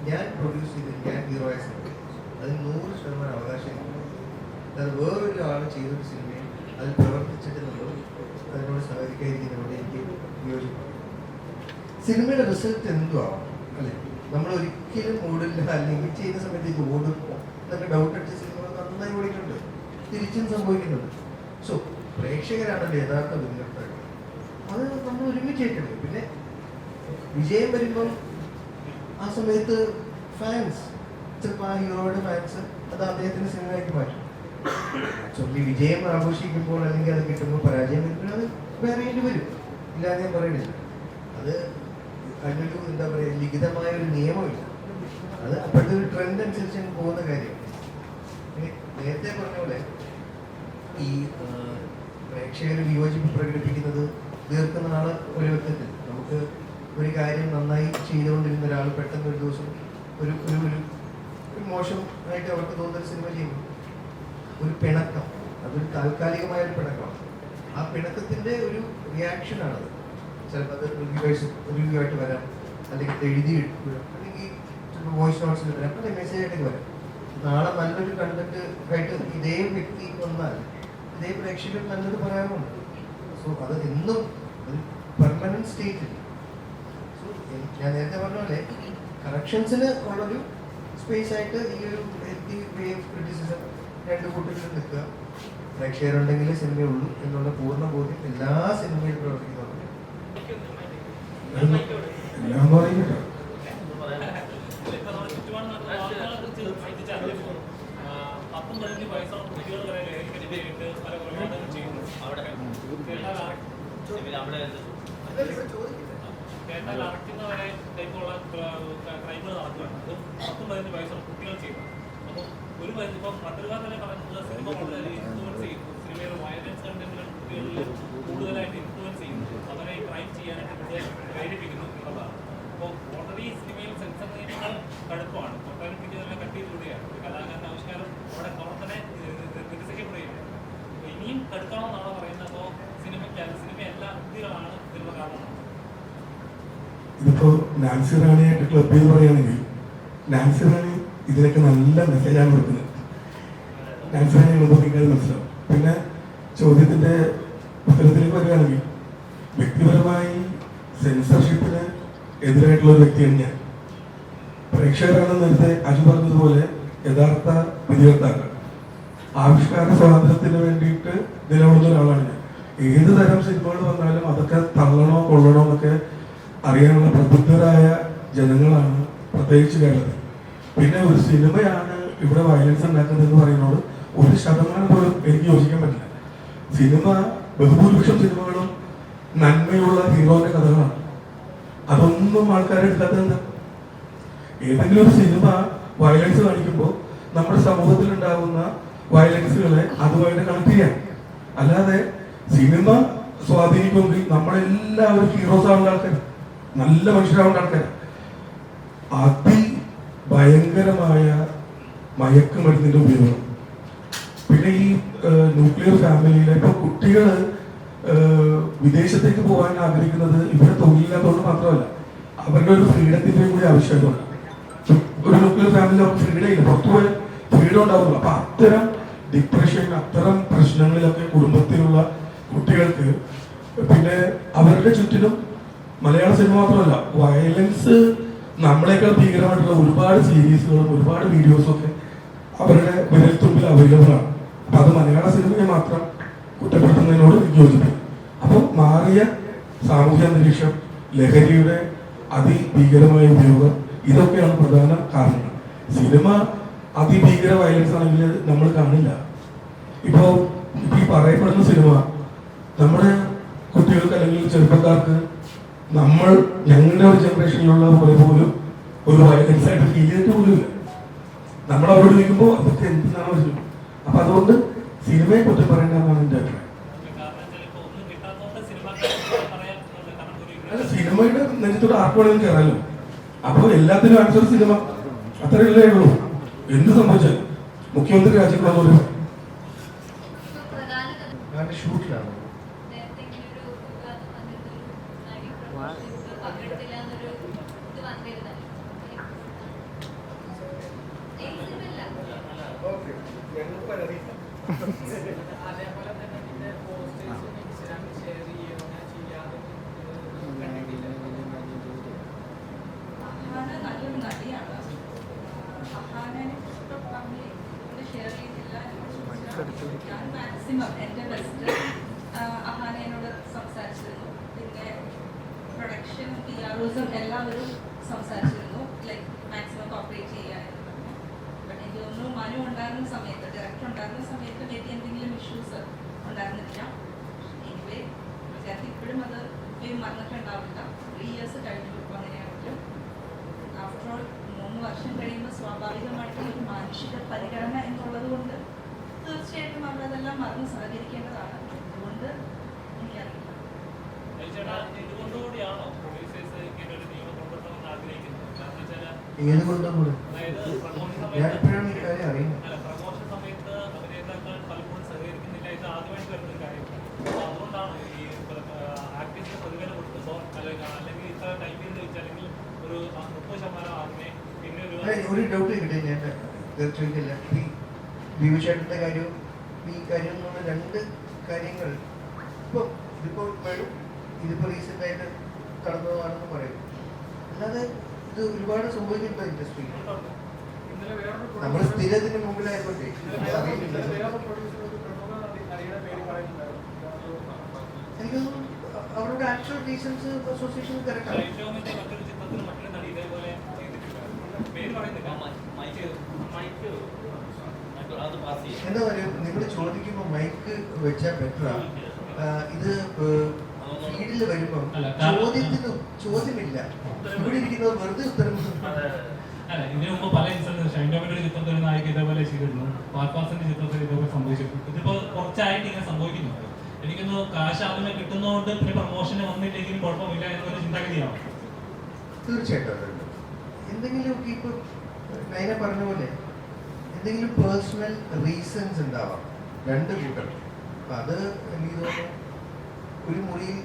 ഞാൻ പ്രൊഡ്യൂസ് ചെയ്ത് ഞാൻ ഹീറോയായ സിനിമ അതിന് 100% അവകാശം. അത് വേറൊരു ആൾ ചെയ്തൊരു സിനിമയും അതിൽ പ്രവർത്തിച്ചിട്ടുള്ളതും അതിനോട് സഹകരിക്കാതിരിക്കുന്നതിനോട് എനിക്ക് വിയോജിപ്പാണ്. സിനിമയുടെ റിസൾട്ട് എന്തും ആവാം അല്ലേ, നമ്മൾ ഒരിക്കലും ഓടില്ല, അല്ലെങ്കിൽ ചെയ്യുന്ന സമയത്ത് ഇത് ഓടുമോ എന്നൊക്കെ ഡൗട്ട് അടിച്ച സിനിമകൾ നന്നായി ഓടിയിട്ടുണ്ട്, തിരിച്ചും സംഭവിക്കുന്നുണ്ട്. സോ പ്രേക്ഷകരാണല്ലോ യഥാർത്ഥ വിനിയോഗക്കാർ, അത് നമ്മൾ ഒരുമിച്ചേക്കുന്നത്. പിന്നെ വിജയം വരുമ്പം ആ സമയത്ത് ഫാൻസ് ചിലപ്പോൾ ആ ഹീറോയുടെ ഫാൻസ് അത് അദ്ദേഹത്തിന്റെ സിനിമയാക്കി മാറ്റും. ആക്ച്വലി വിജയം ആഘോഷിക്കുമ്പോൾ അല്ലെങ്കിൽ അത് കിട്ടുമ്പോൾ പരാജയം വരുമ്പോൾ അത് വേറെ വരും, ഇല്ലാതെ ഞാൻ പറയുന്നില്ല. അത് അതിനൊരു എന്താ പറയുക ലിഖിതമായ ഒരു നിയമമില്ല, അത് അപ്പോഴത്തെ ഒരു ട്രെൻഡ് അനുസരിച്ച് പോകുന്ന കാര്യമാണ്. നേരത്തെ പറഞ്ഞ പോലെ ഈ പ്രേക്ഷകർ വിയോജിപ്പ് പ്രകടിപ്പിക്കുന്നത് ദീർഘനാള് ഒരു വ്യക്തിത്തിൽ നമുക്ക് ഒരു കാര്യം നന്നായി ചെയ്തുകൊണ്ടിരുന്ന ഒരാൾ പെട്ടെന്ന് ഒരു ദിവസം ഒരു ഒരു ഒരു മോശമായിട്ട് അവർക്ക് തോന്നുന്ന സിനിമ ചെയ്യുന്നു, ഒരു പിണക്കം, അതൊരു താൽക്കാലികമായ ഒരു പിണക്കമാണ്. ആ പിണക്കത്തിന്റെ ഒരു റിയാക്ഷനാണത്. ചിലപ്പോൾ അത് റിവ്യൂ ആയിട്ട് വരാം, അല്ലെങ്കിൽ എഴുതി അല്ലെങ്കിൽ ചിലപ്പോൾ വോയിസ് നോട്ട്സിൽ വരാം, അല്ലെങ്കിൽ മെസ്സേജ് ആയിട്ടൊക്കെ വരാം. നാളെ നല്ലൊരു കണ്ടന്റ് ആയിട്ട് ഇതേ വ്യക്തി വന്നാൽ ഇതേ പ്രേക്ഷകർ നല്ലത് പറയാറുണ്ട്. സോ അത് എന്നും ഒരു പെർമനന്റ് സ്റ്റേറ്റിൽ. സോ ഞാൻ നേരത്തെ പറഞ്ഞ പോലെ കറക്ഷൻസിന് ഉള്ളൊരു സ്പേസ് ആയിട്ട് ഈ ഒരു ഹെൽത്തി വേ ഓഫ് ക്രിറ്റിസിസം രണ്ട് കൂട്ടത്തിലും നിൽക്കുക. പ്രേക്ഷകരുണ്ടെങ്കിൽ സിനിമയുള്ളൂ എന്നുള്ള പൂർണ്ണ ബോധ്യം എല്ലാ സിനിമയിലും പ്രവർത്തിക്കുന്നുണ്ട്. എല്ലാം പറയുന്നുണ്ട്. കേട്ടാൽ അറയ്ക്കുന്നവരെ ടൈപ്പുള്ള ക്രൈമുകൾ നടക്കുകയാണ്. അത് 10-15 വയസ്സുള്ള കുട്ടികൾ ചെയ്യുന്നത്. അപ്പോൾ ഒരു പരിധി ഇപ്പം മറ്റൊരുകാർ തന്നെ പറയുന്നത് സിനിമ വളരെ ഇൻഫ്ലുവൻസ് ചെയ്യുന്നു, സിനിമയുടെ വയലൻസ് കണ്ടന്റുകൾ കുട്ടികളിൽ കൂടുതലായിട്ട് ഇൻഫ്ലുവൻസ് ചെയ്യുന്നു, അവരെ ക്രൈം ചെയ്യാനായിട്ട് കൂടുതൽ പ്രേരിപ്പിക്കുന്നു എന്നുള്ളതാണ്. അപ്പോൾ ഓൾറെഡി സിനിമയിൽ സെൻസർ നിയമങ്ങൾ കടുപ്പമാണ്, ഒട്ടനവധി തന്നെ കട്ട് ചെയ്തുകൂടിയാണ്. ഒരു കലാകാരൻ്റെ ആവിഷ്കാരം അവിടെ പ്രവർത്തനെ നിരസിക്കപ്പെടുകയാണ്. അപ്പോൾ ഇനിയും കടുക്കണമെന്നാണ് പറയുന്നത്. അപ്പോൾ സിനിമയല്ല കുട്ടികളാണ് ഇതിനുള്ള കാരണം. ഇതിപ്പോ നാൻസി റാണിയായിട്ട് ക്ലബ് ചെയ്ത് പറയുകയാണെങ്കിൽ നാൻസി റാണി ഇതിനൊക്കെ നല്ല മെസ്സേജാണ് കൊടുക്കുന്നത്. നാൻസി റാണി നിങ്ങൾക്ക് മനസ്സിലാവും. പിന്നെ ചോദ്യത്തിന്റെ ഉത്തരത്തിലേക്ക് വരികയാണെങ്കിൽ വ്യക്തിപരമായി സെൻസർഷിപ്പിന് എതിരായിട്ടുള്ള ഒരു വ്യക്തിയാണ് ഞാൻ. പ്രേക്ഷകരാണ് നേരത്തെ അജു പറഞ്ഞതുപോലെ യഥാർത്ഥ വിധികർത്താക്കൾ. ആവിഷ്കാര സ്വാതന്ത്ര്യത്തിന് വേണ്ടിയിട്ട് നിലകൊള്ളുന്ന ഒരാളാണ് ഞാൻ. ഏത് തരം സിനിമകൾ വന്നാലും അതൊക്കെ തള്ളണോ കൊള്ളണോ എന്നൊക്കെ അറിയാനുള്ള പ്രബുദ്ധരായ ജനങ്ങളാണ് പ്രത്യേകിച്ച് കേരളത്തിൽ. പിന്നെ ഒരു സിനിമയാണ് ഇവിടെ വയലൻസ് ഉണ്ടാക്കുന്നതെന്ന് പറയുന്നത് 1% പോലും എനിക്ക് യോജിക്കാൻ പറ്റില്ല. സിനിമ ബഹുഭൂരിപക്ഷം സിനിമകളും നന്മയുള്ള ഹീറോന്റെ കഥകളാണ്. അതൊന്നും ആൾക്കാരെ എടുക്കാത്തതെന്താ? ഏതെങ്കിലും ഒരു സിനിമ വയലൻസ് കാണിക്കുമ്പോൾ നമ്മുടെ സമൂഹത്തിൽ ഉണ്ടാകുന്ന വയലൻസുകളെ അതുമായിട്ട് കണക്ട് ചെയ്യാം. അല്ലാതെ സിനിമ സ്വാധീനിക്കുമെങ്കിൽ നമ്മളെല്ലാവരും ഹീറോസ് ആവേണ്ട ആൾക്കാർ, നല്ല മനുഷ്യരാവേണ്ട ആൾക്കാർ. അതിഭയങ്കരമായ മയക്കുമരുന്നിന്റെ ഉപയോഗം. പിന്നെ ഈ ന്യൂക്ലിയർ ഫാമിലിയിലെ ഇപ്പൊ കുട്ടികൾ വിദേശത്തേക്ക് പോകാൻ ആഗ്രഹിക്കുന്നത് ഇവിടെ തൊഴിലില്ലാത്തതുകൊണ്ട് മാത്രമല്ല, അവരുടെ ഒരു ഫ്രീഡത്തിന്റെയും കൂടി ആവശ്യമുണ്ട്. ഒരു ന്യൂക്ലിയർ ഫാമിലി അവർക്ക് ഫ്രീഡം ഇല്ല, പുറത്തുപോയി ഫ്രീഡം ഉണ്ടാവുള്ളൂ. അപ്പൊ അത്തരം ഡിപ്രഷൻ, അത്തരം പ്രശ്നങ്ങളിലൊക്കെ കുടുംബത്തിലുള്ള കുട്ടികൾക്ക് പിന്നെ അവരുടെ ചുറ്റിലും മലയാള സിനിമ മാത്രമല്ല വയലൻസ് നമ്മളെക്കാൾ ഭീകരമായിട്ടുള്ള ഒരുപാട് സീരീസുകളും ഒരുപാട് വീഡിയോസും ഒക്കെ അവരുടെ വിരൽത്തുമ്പിൽ അവൈലബിൾ ആണ്. അപ്പൊ അത് മലയാള സിനിമയെ മാത്രം കുറ്റപ്പെടുത്തുന്നതിനോട് യോജിപ്പിക്കും. അപ്പോൾ മാറിയ സാമൂഹ്യ അന്തരീക്ഷം, ലഹരിയുടെ അതിഭീകരമായ ഉപയോഗം, ഇതൊക്കെയാണ് പ്രധാന കാരണങ്ങൾ. സിനിമ അതിഭീകര വയലൻസ് ആണെങ്കിൽ നമ്മൾ കാണില്ല. ഇപ്പോ ഈ പറയപ്പെടുന്ന സിനിമ നമ്മുടെ കുട്ടികൾക്ക് അല്ലെങ്കിൽ ചെറുപ്പക്കാർക്ക് ഞങ്ങളുടെ ഒരു ജനറേഷനിലുള്ള പോലെ പോലും ഒരു വയലൻസ് ആയിട്ട് ഫീൽ ചെയ്തിട്ട് പോലും ഇല്ല. നമ്മൾ അവരോട് ചോദിക്കുമ്പോൾ അതൊക്കെ എന്തിനാണ് ചോദിക്കും. അപ്പൊ അതുകൊണ്ട് സിനിമയെ കുറിച്ച് പറയേണ്ടതാണ് എന്റെ അഭിപ്രായം. അല്ല, സിനിമയുടെ നെഞ്ചത്തോട് ആർക്ക് വേണമെങ്കിലും കയറാലോ. അപ്പൊ എല്ലാത്തിനും ആൻസർ സിനിമ, അത്രയല്ലേ ഉള്ളൂ. എന്ത് സംഭവിച്ചാലും മുഖ്യമന്ത്രി രാജിക്കണമെന്ന് അവരുടെ ഷൂട്ടിലാണ് ഓക്കെ ഞങ്ങൾക്ക് പരാതിയില്ല. അതേപോലെ തന്നെ ഇതിന്റെ പോസ്റ്റേഴ്സ് ഇൻസ്റ്റാഗ്രാമിൽ ഷെയർ ചെയ്യുകയോ അങ്ങനെ ചെയ്യാതെ കണ്ടിട്ടില്ല. അഹാന നല്ലൊരു നടിയാണ്. അഹാനെ ഷെയർ ചെയ്തില്ല. ഞാൻ മാക്സിമം എൻ്റെ ബെസ്റ്റ് അഹാനയോട് സംസാരിച്ചിരുന്നു. പിന്നെ പ്രൊഡക്ഷനും PROസും എല്ലാവരും സംസാരിച്ചിരുന്നു. ലൈക്ക് മാക്സിമം കോപ്പറേറ്റ് ചെയ്യുക എന്ന് പറഞ്ഞു. ബട്ട് എനിക്ക് തോന്നുന്നു മനു ഉണ്ടായിരുന്ന സമയത്ത്, ഡയറക്ടർ ഉണ്ടായിരുന്ന സമയത്ത് മേ ബി എന്തെങ്കിലും ഇഷ്യൂസ് ഉണ്ടായിരുന്നില്ല. എനിവേ വിദ്യാർത്ഥി ഇപ്പോഴും അത് മറന്നിട്ടുണ്ടാവില്ല. 3 years കഴിഞ്ഞു അങ്ങനെയാണെങ്കിലും. ആഫ്റ്റർ ഓൾ 3 വർഷം കഴിയുമ്പോൾ സ്വാഭാവികമായിട്ടും ഒരു മാനുഷിക പരിഗണന എന്നുള്ളത് കൊണ്ട് തീർച്ചയായിട്ടും അവരതെല്ലാം മറന്ന് സഹകരിക്കേണ്ടതാണ്. അതുകൊണ്ട് എനിക്കറിയില്ല. ഇതുകൊണ്ടുകൂടിയാണോ പ്രൊഡ്യൂസേഴ്സ് ഇങ്ങനെ ഒരു നിയമം കൊണ്ടുവരണമെന്ന് ആഗ്രഹിക്കുന്നത്? കാരണം വെച്ചാൽ ഏത് കൊണ്ടും കൂടെ അതായത് പ്രമോഷൻ ഞാനിപ്പോഴാണ് ഈ കാര്യം അറിയുന്നത്. അല്ല, പ്രമോഷൻ സമയത്ത് അഭിനേതാക്കൾ പലപ്പോഴും സഹകരിക്കുന്നില്ല. ഇത് ആദ്യമായിട്ട് വരുന്നൊരു കാര്യമാണ്. അപ്പോൾ അതുകൊണ്ടാണ് ഈ ആക്ടേഴ്സിന് പ്രതിഫലം കൊടുക്കുമ്പോൾ അല്ലെങ്കിൽ ഇത്ര ടൈം ചെയ്ത് വെച്ച് അല്ലെങ്കിൽ ഒരു 30% ആദ്യമേ പിന്നെ ഒരു ഡൗട്ട് കിട്ടെ ഞാൻ ചോദിക്കില്ല. ഈ ബിജുചേട്ടൻ്റെ കാര്യവും ഈ കാര്യം എന്നുള്ള 2 കാര്യങ്ങൾ ഇപ്പോൾ ഇതിപ്പോൾ വരും, ഇതിപ്പോൾ റീസെൻ്റായിട്ട് കടന്നതാണെന്ന് പറയും. അല്ലാതെ ഇത് ഒരുപാട് സംഭവിക്കുന്നുണ്ട് ഇൻഡസ്ട്രിയിൽ. നമ്മൾ സ്ഥിരത്തിന് മുമ്പിലായപ്പോഴേ എനിക്ക് തോന്നുന്നു അവരുടെ ആക്ച്വൽ റീസൺസ് അസോസിയേഷൻ കറക്റ്റാണ്. മറ്റൊരു ചിത്രത്തിൽ മറ്റൊരു നടി ഇതേപോലെ ചെയ്തിട്ടില്ല. പേര് പറയുന്നില്ല. എന്താ പറയുക, നിങ്ങൾ ചോദിക്കുമ്പോൾ മൈക്ക് വെച്ചാൽ ബെറ്ററാണ്. ഇത് ഫീൽഡിൽ വരുമ്പം ചോദ്യമില്ല. ഇവിടെ ഇരിക്കുന്നത് വെറുതെ ഉത്തരം. അല്ല, ഇതിനു മുമ്പ് പല ഇൻസിഡൻസ് ഷൈൻ ടോമിന്റെ ചിത്രത്തിൽ ഒരു നായിക ഇതേപോലെ ചെയ്തിരുന്നു. പാർപ്പാസിന്റെ ചിത്രത്തിൽ ഇതേപോലെ സംഭവിച്ചിട്ടുണ്ട്. ഇതിപ്പോ കുറച്ചായിട്ട് ഇങ്ങനെ സംഭവിക്കുന്നുണ്ട്. എനിക്കൊന്ന് കാശ് ആദ്യമേ കിട്ടുന്നതുകൊണ്ട് പിന്നെ പ്രൊമോഷന് വന്നില്ലെങ്കിലും കുഴപ്പമില്ല എന്നൊരു ചിന്താഗതിയാണ്. തീർച്ചയായിട്ടും അതുണ്ട്. എന്തെങ്കിലും ഇപ്പൊ നൈന പറഞ്ഞ പോലെ എന്തെങ്കിലും പേഴ്സണൽ റീസൺസ് ഉണ്ടാവാം 2 കൂട്ടർ. അപ്പം അത് എനിക്ക് തോന്നുന്നു ഒരു മുറിയിൽ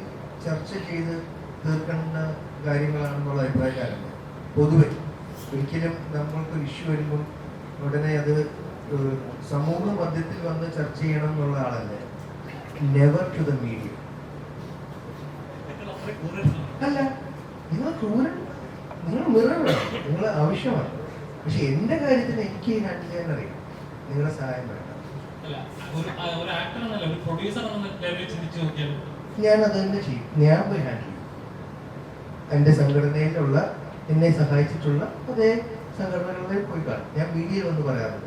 ചർച്ച ചെയ്ത് തീർക്കേണ്ട കാര്യങ്ങളാണെന്നുള്ള അഭിപ്രായക്കാരുണ്ട് പൊതുവെ. ഒരിക്കലും നമ്മൾക്ക് ഇഷ്യൂ വരുമ്പം ഉടനെ അത് സമൂഹ മധ്യത്തിൽ വന്ന് ചർച്ച ചെയ്യണം എന്നുള്ള ആളല്ലേ. Never to the media. അല്ല, നിങ്ങൾ ക്രൂരൻ, നിങ്ങൾ മിററാണ്, നിങ്ങൾ ആവശ്യമാണ്. പക്ഷെ എൻ്റെ കാര്യത്തിന് എനിക്ക് ഹാൻഡിൽ ചെയ്യാൻ അറിയാം. നിങ്ങളുടെ സഹായം വേണ്ട. ഞാൻ അത് തന്നെ ചെയ്യും. ഞാൻ പോയി ഹാൻഡിൽ ചെയ്യും. എൻ്റെ സംഘടനയിലുള്ള എന്നെ സഹായിച്ചിട്ടുള്ള അതേ സംഘടനകളിൽ പോയി കാണും. ഞാൻ മീഡിയയിൽ ഒന്ന് പറയാറുണ്ട്.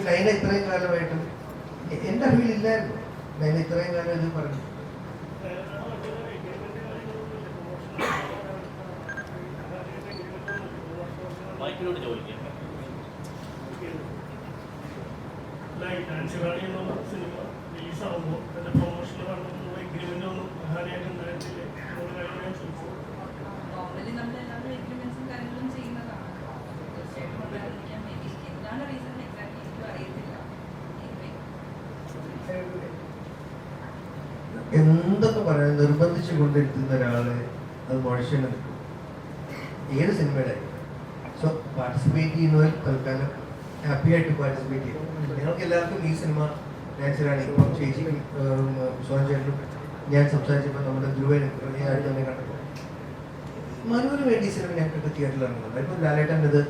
നൈന ഇത്രയും കാലമായിട്ടും എൻ്റെ അറിവിലില്ലായിരുന്നു. നൈന ഇത്രയും കാലം ഇത് പറഞ്ഞു. സിനിമ റിലീസാകുമ്പോൾ അതിന്റെ പ്രൊമോഷൻ നടത്തുന്ന എഗ്രിമെന്റ് ഒന്നും അഹാനായിട്ട് ഉണ്ടായിട്ടില്ലേ എന്നുള്ള കാര്യം ഞാൻ ചോദിച്ചു. നോർമലി നമ്മൾ എല്ലാവരും എഗ്രിമെന്റ്സും കാര്യങ്ങളും ചെയ്യുന്നതാണ്. തീർച്ചയായിട്ടും ഉണ്ടായിരിക്കാൻ വേണ്ടി എന്താണ് റീസൺ എക്സാക്ട്ലി എനിക്കും അറിയത്തില്ല. എന്തൊക്കെ പറയാൻ നിർബന്ധിച്ചു കൊണ്ടിരുത്തുന്ന ഒരാള് അത് മുഴച്ചെന്ന് നിൽക്കും. ഏത് സിനിമയുടെ സോ പാർട്ടിസിപ്പേറ്റ് ചെയ്യുന്നവർ തൽക്കാലം ഹാപ്പി ആയിട്ട് പാർട്ടിസിപ്പേറ്റ് ചെയ്യും. ഞങ്ങൾക്ക് എല്ലാവർക്കും ഈ സിനിമ നാച്ചുറാണ്. ഇപ്പം ചേച്ചിക്കും സോഞ്ചേട്ടനും ഞാൻ സംസാരിച്ചപ്പോൾ നമ്മുടെ ധ്രുവനായിട്ട് തന്നെ കണ്ടപ്പോൾ മനുവിന് വേണ്ടി സിനിമ ഞങ്ങൾക്ക് തിയേറ്ററിൽ ഇറങ്ങുന്നുണ്ട്. ഇപ്പോൾ ലാലേട്ടൻ ഇത്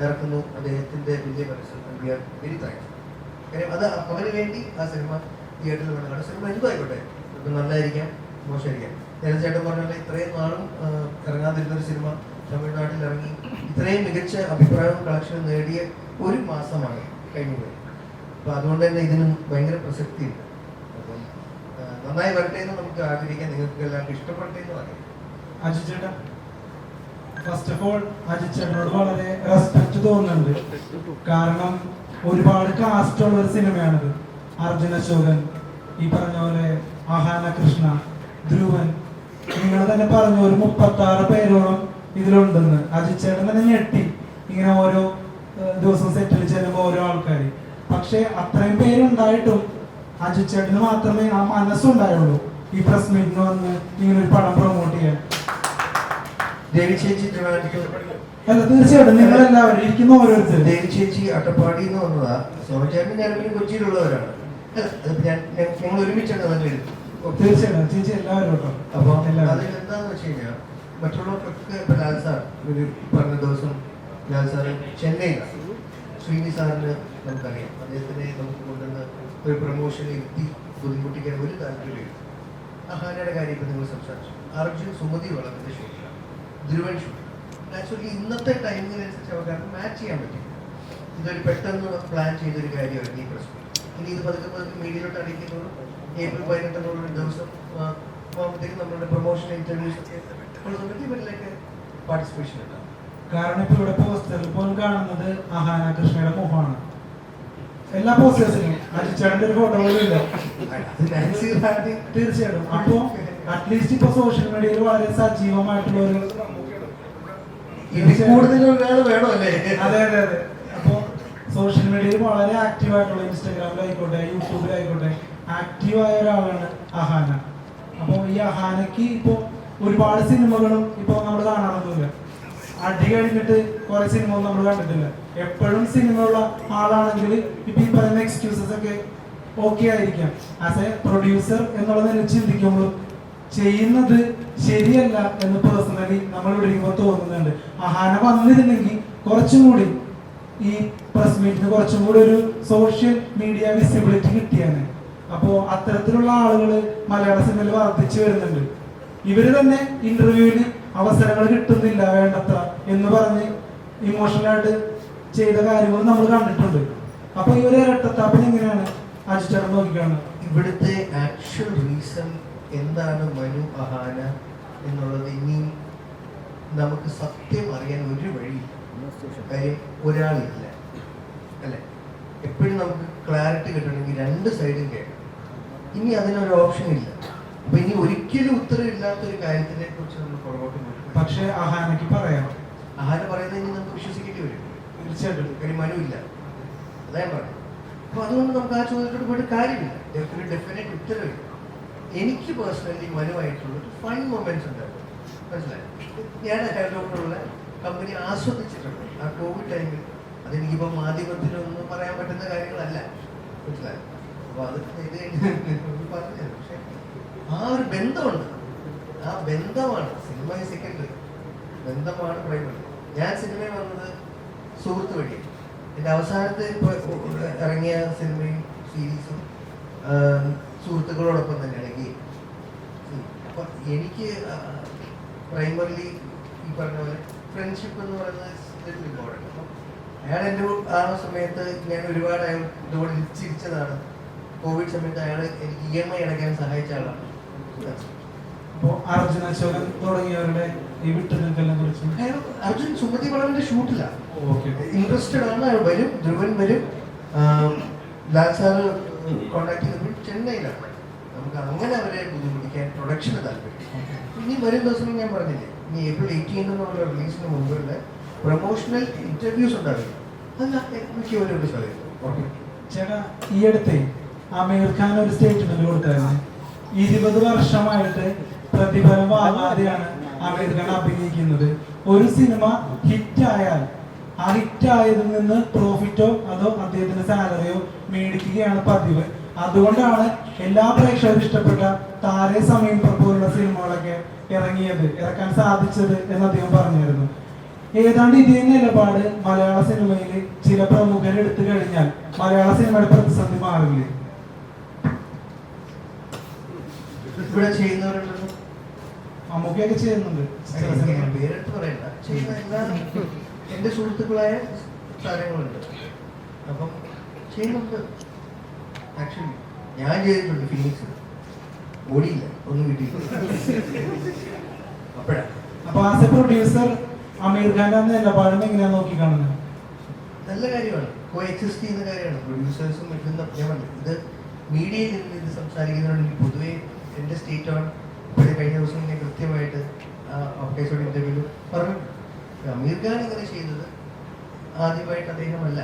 ഇറക്കുന്നു. അദ്ദേഹത്തിൻ്റെ വലിയ മനസ്സ് വെരി താങ്ക്സ്. കാര്യം അത് അവന് വേണ്ടി ആ സിനിമ തിയേറ്ററിൽ വേണം. കാരണം സിനിമ എന്തുമായിക്കോട്ടെ, ഇപ്പം നല്ലതായിരിക്കാം മോശമായിരിക്കാം. നേരത്തെ ചേട്ടൻ പറഞ്ഞാൽ ഇത്രയും നാളും ഇറങ്ങാതിരുന്നൊരു സിനിമ തമിഴ്നാട്ടിൽ ഇറങ്ങി ഇത്രയും മികച്ച അഭിപ്രായവും കളക്ഷനും നേടിയ ഒരു മാസമാണ് കഴിഞ്ഞത്. അപ്പം അതുകൊണ്ട് തന്നെ ഇതിനും ഭയങ്കര പ്രസക്തിയുണ്ട്. അപ്പം നന്നായി വരട്ടെ എന്ന് നമുക്ക് ആഗ്രഹിക്കാം. നിങ്ങൾക്ക് എല്ലാവർക്കും ഇഷ്ടപ്പെട്ടെ എന്ന് പറയാം. അജിത് ചേട്ടാ, ഫസ്റ്റ് ഓഫ് ഓൾ അജിത് ചേട്ടനോട് വളരെ റെസ്പെക്ട് തോന്നുന്നുണ്ട്. കാരണം ഒരുപാട് കാസ്റ്റ് ഉള്ള ഒരു സിനിമയാണിത്. അർജുൻ അശോകൻ, ഈ പറഞ്ഞ പോലെ അഹാന കൃഷ്ണ, ധ്രുവൻ, നിങ്ങൾ തന്നെ പറഞ്ഞു ഒരു 36 പേരോളം ഇതിലുണ്ടെന്ന്. അജിത് ചേട്ടൻ തന്നെ ഞെട്ടി. ഇങ്ങനെ ഓരോ ദിവസം സെറ്റിൽ ചെല്ലുമ്പോൾ ഓരോ ആൾക്കാർ. പക്ഷെ അത്രയും പേരുണ്ടായിട്ടും അജു ചേട്ടന് മാത്രമേ ആ മനസ്സുണ്ടായുള്ളൂ ഈ പ്രസ് മീറ്റിന് വന്ന് ഇങ്ങനെ ഒരു പടം പ്രൊമോട്ട് ചെയ്യാൻ. ദേവി ചേച്ചി ട്രിവാൻഡ്രത്ത്, അല്ല തീർച്ചയായിട്ടും നിങ്ങളെല്ലാവരും ഇരിക്കുന്ന ഓരോരുത്തരും. ദേവി ചേച്ചി അട്ടപ്പാടിയിൽ നിന്ന് വന്നതാ. സോമചാരനും ഞാനും കൊച്ചിയിലുള്ളവരാണ്. ഞങ്ങൾ ഒരുമിച്ചാണ് തന്നെ എടുത്തു. തീർച്ചയായിട്ടും ചേച്ചി എല്ലാവരും കേട്ടോ. അപ്പോൾ എല്ലാവരും അതിലെന്താന്ന് വെച്ച് കഴിഞ്ഞാൽ മറ്റുള്ളവർക്കൊക്കെ ഇപ്പൊ ലാൽ സാർ ഒരു പറഞ്ഞ ദിവസം ലാൽ സാറ് ചെന്നൈയിലാണ്. ശ്രീനി സാറിന് നമുക്കറിയാം, അദ്ദേഹത്തിനെ നമുക്ക് കൊണ്ടുവന്ന് ഒരു പ്രൊമോഷനിൽ എത്തി ബുദ്ധിമുട്ടിക്കാൻ ഒരു താല്പര്യമില്ല. അഹാനയുടെ കാര്യം ഇപ്പം നിങ്ങൾ സംസാരിച്ചു. അർജുൻ സുമതി വളർന്ന ഷൂട്ടിലാണ്, ധ്രുവൻ ഷൂട്ട്. ആക്ച്വലി ഇന്നത്തെ ടൈമിനനുസരിച്ച് അവർക്ക് മാച്ച് ചെയ്യാൻ പറ്റും. ഇതൊരു പെട്ടെന്ന് പ്ലാൻ ചെയ്തൊരു കാര്യമായിരുന്നു ഈ പ്രശ്നം. ഇനി ഇത് പതുക്കെ പതുക്കെ മീഡിയയിലോട്ട് അറിയിക്കുന്നതും ഏപ്രിൽ 18 ദിവസം ആകുമ്പോഴത്തേക്കും നമ്മളുടെ പ്രൊമോഷൻ ഇന്റർവ്യൂസ് ഒക്കെ ഉള്ള സമയത്ത് ഇവരിലൊക്കെ പാർട്ടിസിപ്പേഷൻ ഉണ്ടാവും. കാരണം ഇപ്പൊ ഇവിടെ പോസ്റ്ററിൽ പോലും കാണുന്നത് അഹാന കൃഷ്ണയുടെ മുഖമാണ്. എല്ലാ പോസ്റ്റേഴ്സിലും അജിച്ചേട്ടന്റെ ഒരു ഫോട്ടോ പോലും ഇല്ല. തീർച്ചയായിട്ടും. അപ്പോ അറ്റ്ലീസ്റ്റ് ഇപ്പൊ സോഷ്യൽ മീഡിയയിൽ വളരെ സജീവമായിട്ടുള്ള ഒരു കൂടുതൽ ഒരാൾ വേണോ അല്ലേ? അതെ അതെ അതെ. അപ്പോ സോഷ്യൽ മീഡിയയിൽ വളരെ ആക്റ്റീവായിട്ടുള്ള ഇൻസ്റ്റാഗ്രാമിലായിക്കോട്ടെ യൂട്യൂബിലായിക്കോട്ടെ ആക്റ്റീവായ ഒരാളാണ് അഹാന. അപ്പോൾ ഈ അഹാനക്ക് ഇപ്പോ ഒരുപാട് സിനിമകളും ഇപ്പൊ നമ്മൾ കാണാറൊന്നുമില്ല. അടി കഴിഞ്ഞിട്ട് കുറെ സിനിമ നമ്മൾ കണ്ടിട്ടില്ല. എപ്പോഴും സിനിമ ഉള്ള ആളാണെങ്കിൽ ഇപ്പൊ ഈ പറയുന്ന എക്സ്ക്യൂസസ് ഒക്കെ ഓക്കെ ആയിരിക്കാം. ആസ് എ പ്രൊഡ്യൂസർ എന്നുള്ള നിലയിൽ ചിന്തിക്കുമ്പോൾ ചെയ്യുന്നത് ശരിയല്ല എന്ന് പേഴ്സണലി നമ്മൾ ഇവിടെ ഇരിക്കുമ്പോൾ തോന്നുന്നുണ്ട്. അഹാന വന്നിരുന്നെങ്കിൽ കുറച്ചും കൂടി ഈ പ്രസ് മീറ്റിന് കുറച്ചും കൂടി ഒരു സോഷ്യൽ മീഡിയ വിസിബിലിറ്റി കിട്ടിയാണ്. അപ്പോൾ അത്തരത്തിലുള്ള ആളുകൾ മലയാള സിനിമയിൽ വർദ്ധിച്ചു വരുന്നുണ്ട്. ഇവര് തന്നെ ഇന്റർവ്യൂവിന് അവസരങ്ങൾ കിട്ടുന്നില്ല വേണ്ടത്ര എന്ന് പറഞ്ഞ് ഇമോഷണലായിട്ട് ചെയ്ത കാര്യങ്ങൾ നമ്മൾ കണ്ടിട്ടുണ്ട്. അപ്പൊ ഈ ഒരു ഇരട്ടത്താപ്പിന് എങ്ങനെയാണ് അജിച്ചേട്ടൻ നോക്കിക്കാണുന്നത്? ഇവിടുത്തെ ആക്ച്വൽ റീസൺ എന്താണ് മനു അഹാന എന്നുള്ളത് ഇനി നമുക്ക് സത്യം അറിയാൻ ഒരു വഴിയില്ല. കാര്യം ഒരാളില്ല അല്ലെ. എപ്പോഴും നമുക്ക് ക്ലാരിറ്റി കിട്ടണമെങ്കിൽ രണ്ട് സൈഡും കേൾക്കണം. ഇനി അതിനൊരു ഓപ്ഷൻ ഇല്ല. അപ്പൊ ഇനി ഒരിക്കലും ഉത്തരവില്ലാത്തൊരു കാര്യത്തിനെ കുറിച്ച് നമ്മൾ പുറകോട്ട് പോകും. പക്ഷെ അഹാനക്ക് പറയാം. അഹാന പറയുന്നത് ഇനി നമുക്ക് വിശ്വസിക്കേണ്ടി വരും. തീർച്ചയായിട്ടും. കാര്യം മനു ഇല്ല, അതാ ഞാൻ പറഞ്ഞു. അപ്പൊ അതുകൊണ്ട് നമുക്ക് ആ ചോദ്യത്തോട് പോയിട്ട് കാര്യമില്ല. ഡെഫിനറ്റ് ഉത്തരവില്ല. എനിക്ക് പേഴ്സണലി മനുവായിട്ടുള്ള ഫൺ മൊമെന്റ്സ് ഉണ്ടായിരുന്നു. മനസ്സിലായി. ഞാൻ അയാളോടുള്ള കമ്പനി ആസ്വദിച്ചിട്ടുണ്ട് ആ കോവിഡ് ടൈമിൽ. അതെനിക്കിപ്പോൾ മാധ്യമത്തിലൊന്നും പറയാൻ പറ്റുന്ന കാര്യങ്ങളല്ല. മനസ്സിലായി. അപ്പൊ അത് പറഞ്ഞത്. പക്ഷെ ആ ഒരു ബന്ധമുണ്ട്. ആ ബന്ധമാണ് സിനിമ സെക്കൻഡറി, ബന്ധമാണ് പ്രൈമറി. ഞാൻ സിനിമയിൽ വന്നത് സുഹൃത്ത് വഴി. എൻ്റെ അവസാനത്തെ ഇറങ്ങിയ സിനിമയും സീരീസും സുഹൃത്തുക്കളോടൊപ്പം തന്നെയാണ് ഗെയിം. അപ്പൊ എനിക്ക് പ്രൈമറിലി ഈ പറഞ്ഞ പോലെ ഫ്രണ്ട്ഷിപ്പ് എന്ന് പറയുന്നത് ഇമ്പോർട്ടൻ്റ്. അപ്പം അയാൾ എൻ്റെ ആ സമയത്ത് ഞാൻ ഒരുപാട് അയാൾ ഇതുപോലെ ചിരിച്ചതാണ്. കോവിഡ് സമയത്ത് അയാൾ എനിക്ക് EMI അടയ്ക്കാൻ സഹായിച്ച ആളാണ്. അപ്പോൾ അർജുൻ അശോകൻ തുടങ്ങിയവരുടെ ഈ വിട്ടുനിൽക്കലിനെ കുറിച്ച് അർജുൻ സുമതി വളവിന്റെ ഷൂട്ടിലാണ് ഇൻട്രസ്റ്റഡ് ആണ്. അയാൾ വരും, ധ്രുവൻ വരും. ലാൽ സാറ് കോണ്ടാക്ട് ചെയ്തപ്പോൾ ചെന്നൈയിലാണ്. നമുക്ക് അങ്ങനെ അവരെ ബുദ്ധിമുട്ടിക്കാൻ പ്രൊഡക്ഷന് താല്പര്യം. ഇനി വരും ദിവസം ഞാൻ പറഞ്ഞില്ലേ, ഇനി April 18 എന്നുള്ള റിലീസിന് മുമ്പുള്ള പ്രൊമോഷണൽ ഇന്റർവ്യൂസ് ഉണ്ടാവില്ല. അതല്ല മിക്കവരോട് സാധിക്കും. ചേട്ടാ ഈ അടുത്ത് അമീർ ഖാൻ ഒരു സ്റ്റേറ്റ്മെന്റ് കൊടുത്തായിരുന്നു. 20 വർഷമായിട്ട് പ്രതിഫലം വാങ്ങാതെയാണ് അമീർ ഖാൻ അഭിനയിക്കുന്നത്. ഒരു സിനിമ ഹിറ്റായാൽ ആ ഹിറ്റായതിൽ നിന്ന് പ്രോഫിറ്റോ അതോ അദ്ദേഹത്തിന്റെ സാലറിയോ മേടിക്കുകയാണ് പതിവ്. അതുകൊണ്ടാണ് എല്ലാ പ്രേക്ഷകരും ഇഷ്ടപ്പെട്ട താരേ സമയം പോലുള്ള സിനിമകളൊക്കെ ഇറക്കാൻ സാധിച്ചത് എന്ന് അദ്ദേഹം പറഞ്ഞിരുന്നു. ഏതാണ്ട് ഇതേ നിലപാട് മലയാള സിനിമയിൽ ചില പ്രമുഖരെടുത്തു കഴിഞ്ഞാൽ മലയാള സിനിമയുടെ പ്രതിസന്ധി മാറില്ലേ? ഇവിടെ ചെയ്യുന്നവരുണ്ടല്ലോ, മമ്മൂക്കയൊക്കെ ചെയ്യുന്നുണ്ട്. പേരെടുത്ത് പറയണ്ട, ചെയ്യുന്ന എല്ലാ എൻ്റെ സുഹൃത്തുക്കളായ താരങ്ങളുണ്ട്. അപ്പം ചെയ്യുന്നുണ്ട്. ആക്ച്വലി ഞാൻ ചെയ്തിട്ടുണ്ട്. ഫിനിക്സ് ഓടിയില്ല, ഒന്നും കിട്ടിയില്ല. അപ്പോഴാണ്. അപ്പൊ ആസ് എ പ്രൊഡ്യൂസർ അമീർ ഖാന്റെ നിലപാടിനെ എങ്ങനെയാ നോക്കി കാണുന്നത്? നല്ല കാര്യമാണ്, കോ എക്സിസ്റ്റ് ചെയ്യുന്ന കാര്യമാണ്. പ്രൊഡ്യൂസേഴ്സും എത്തുന്ന ഞാൻ പറഞ്ഞു, ഇത് മീഡിയയിൽ നിന്ന് ഇത് സംസാരിക്കുന്നതുകൊണ്ട് പൊതുവേ എൻ്റെ സ്റ്റേറ്റ് ആണ്. ഇവിടെ കഴിഞ്ഞ ദിവസം ഞാൻ കൃത്യമായിട്ട് ഇന്റർവ്യൂവിൽ പറഞ്ഞു, അമീർ ഖാൻ ഇങ്ങനെ ചെയ്തത് ആദ്യമായിട്ട് അദ്ദേഹമല്ല.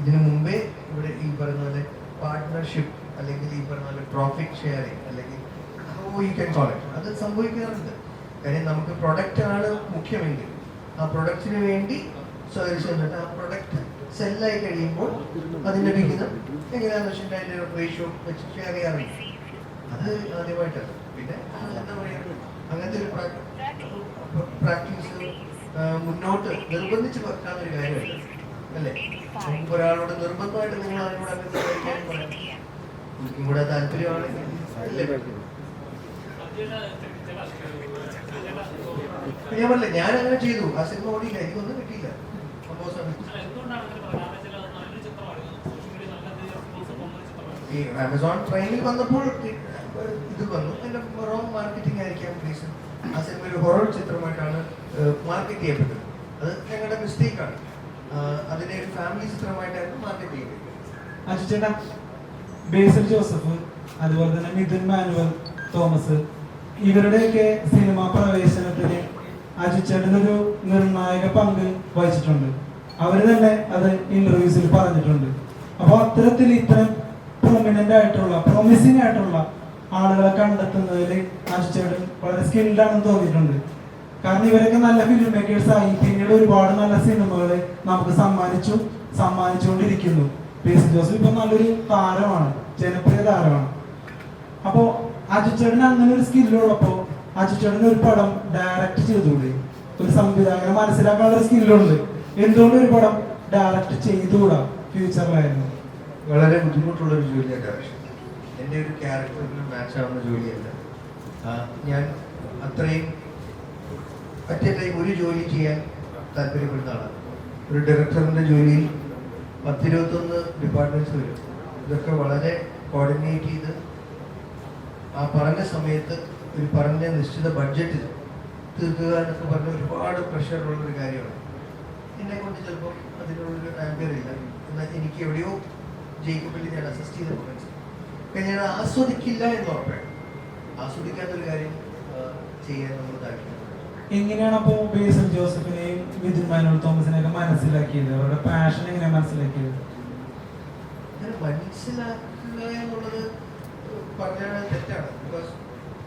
ഇതിനു മുമ്പേ ഇവിടെ ഈ പറയുന്ന പോലെ പാർട്ട്ണർഷിപ്പ് അല്ലെങ്കിൽ ഈ പറഞ്ഞ പോലെ പ്രോഫിറ്റ് ഷെയറിങ് അല്ലെങ്കിൽ യു ക്യാൻ കോൾ ഇറ്റ്, അത് സംഭവിക്കാറുണ്ട്. കാര്യം നമുക്ക് പ്രൊഡക്റ്റ് ആണ് മുഖ്യമെങ്കിൽ ആ പ്രൊഡക്റ്റിന് വേണ്ടി സഹകരിച്ചിട്ട് ആ പ്രൊഡക്റ്റ് സെല്ലായി കഴിയുമ്പോൾ അതിൻ്റെ വിഹിതം എങ്ങനെയാണെന്ന് വെച്ചിട്ടുണ്ടെങ്കിൽ അതിൻ്റെ റേഷ്യോ വെച്ച് ഷെയർ ചെയ്യാറുണ്ട്. അത് ആദ്യമായിട്ടാണ്. പിന്നെ എന്താ പറയുക, അങ്ങനത്തെ ഒരു പ്രാക്ടീസ് മുന്നോട്ട് നിർബന്ധിച്ച് വെക്കാവുന്ന ഒരു കാര്യമല്ല അല്ലേ. നമുക്ക് ഒരാളോട് നിർബന്ധമായിട്ട് നിങ്ങൾ അതിനോട് അങ്ങനത്തെ കഴിക്കാനും പറയാം, എനിക്കും കൂടെ താല്പര്യമാണെങ്കിൽ അല്ലേ. ഞാൻ പറഞ്ഞില്ല, ഞാൻ അങ്ങനെ ചെയ്തു. ആ സിനിമ ഓടിയില്ല, എനിക്കൊന്നും കിട്ടിയില്ല. ഈ ആമസോൺ പ്രൈമിൽ വന്നപ്പോൾ ഇത് വന്നു, അതിന്റെ റോങ് മാർക്കറ്റിംഗ് ആയിരിക്കാം റീസൺ. ആ സിനിമ ഒരു ഹൊറർ ചിത്രമായിട്ടാണ് മാർക്കറ്റ് ചെയ്യപ്പെട്ടത്. അത് ഞങ്ങളുടെ മിസ്റ്റേക്കാണ്. അതിനെ ഒരു ഫാമിലി ചിത്രമായിട്ടായിരുന്നു മാർക്കറ്റ് ചെയ്യപ്പെട്ടത്. അജിച്ചേട്ടാ, ബേസിൽ ജോസഫ്, അതുപോലെ തന്നെ മിഥുൻ മാനുവൽ തോമസ്, ഇവരുടെയൊക്കെ സിനിമാ പ്രവേശനത്തിന് അജിച്ചേട്ടനൊരു നിർണായക പങ്ക് വഹിച്ചിട്ടുണ്ട്. അവർ തന്നെ അത് ഇന്റർവ്യൂസിൽ പറഞ്ഞിട്ടുണ്ട്. അപ്പോൾ അത്തരത്തിൽ ഇത്തരം പ്രൊമിനന്റ് ആയിട്ടുള്ള പ്രോമിസിംഗ് ആയിട്ടുള്ള ആളുകളെ കണ്ടെത്തുന്നതിൽ അജിച്ചേട്ടൻ വളരെ സ്കിൽഡ് ആണെന്ന് തോന്നിയിട്ടുണ്ട്. കാരണം ഇവരൊക്കെ നല്ല ഫിലിം മേക്കേഴ്സ് ആയി പിന്നീട് ഒരുപാട് നല്ല സിനിമകൾ നമുക്ക് സമ്മാനിച്ചുകൊണ്ടിരിക്കുന്നു. ബേസിൽ ജോസഫ് ഇപ്പൊ നല്ലൊരു താരമാണ്, ജനപ്രിയ താരമാണ്. അപ്പോ അജിച്ചേട്ടന് അങ്ങനെ ഒരു സ്കില്ലുള്ളപ്പോ അജിച്ചേട്ടന് ഒരു പടം ഡയറക്റ്റ് ചെയ്തുകൂടെ? ഒരു സംവിധായകനെ മനസ്സിലാക്കാനുള്ള സ്കില്ലുണ്ട്, എന്തുകൊണ്ട് ഒരു പടം ഡയറക്റ്റ് ചെയ്തുകൂടാ ഫ്യൂച്ചറിലായിരുന്നു? വളരെ ബുദ്ധിമുട്ടുള്ളൊരു ജോലിയാണ് ആവശ്യം. എൻ്റെ ഒരു ക്യാരക്ടറിന് മാച്ച് ആവുന്ന ജോലിയല്ല. ഞാൻ അത്രയും അറ്റ് എ ടൈം ഒരു ജോലി ചെയ്യാൻ താല്പര്യപ്പെടുന്ന ആളാണ്. ഒരു ഡയറക്ടറിൻ്റെ ജോലിയിൽ 10-21 ഡിപ്പാർട്ട്മെൻറ്റ്സ് വരും. ഇതൊക്കെ വളരെ കോർഡിനേറ്റ് ചെയ്ത് ആ പറഞ്ഞ സമയത്ത് ഒരു പറഞ്ഞ നിശ്ചിത ബഡ്ജറ്റിൽ തീർക്കുക എന്നൊക്കെ പറഞ്ഞ ഒരുപാട് പ്രഷറുള്ളൊരു കാര്യമാണ്. എന്നെ കൊണ്ട് ചിലപ്പോൾ അതിനുള്ളൊരു ആംബിയർ ഇല്ല. എന്നാൽ എനിക്ക് എവിടെയോ ജയിക്കപ്പിൽ ഞാൻ അസിസ്റ്റ് ചെയ്ത മൊമെന്റ്സ് ഞാൻ ആസ്വദിക്കില്ല എന്ന് ഉറപ്പാണ്. ആസ്വദിക്കാത്തൊരു കാര്യം ചെയ്യാൻ നമ്മൾ താല്പര്യം. എങ്ങനെയാണ് അപ്പോൾ ബേസിൽ ജോസഫിനെയും മിഥുൻ മാനുവൽ തോമസിനെയൊക്കെ മനസ്സിലാക്കിയത്? അവരുടെ പാഷൻ എങ്ങനെയാണ് മനസ്സിലാക്കിയത്? അങ്ങനെ മനസ്സിലാക്കുക എന്നുള്ളത് പറഞ്ഞാൽ തെറ്റാണ്. ബിക്കോസ്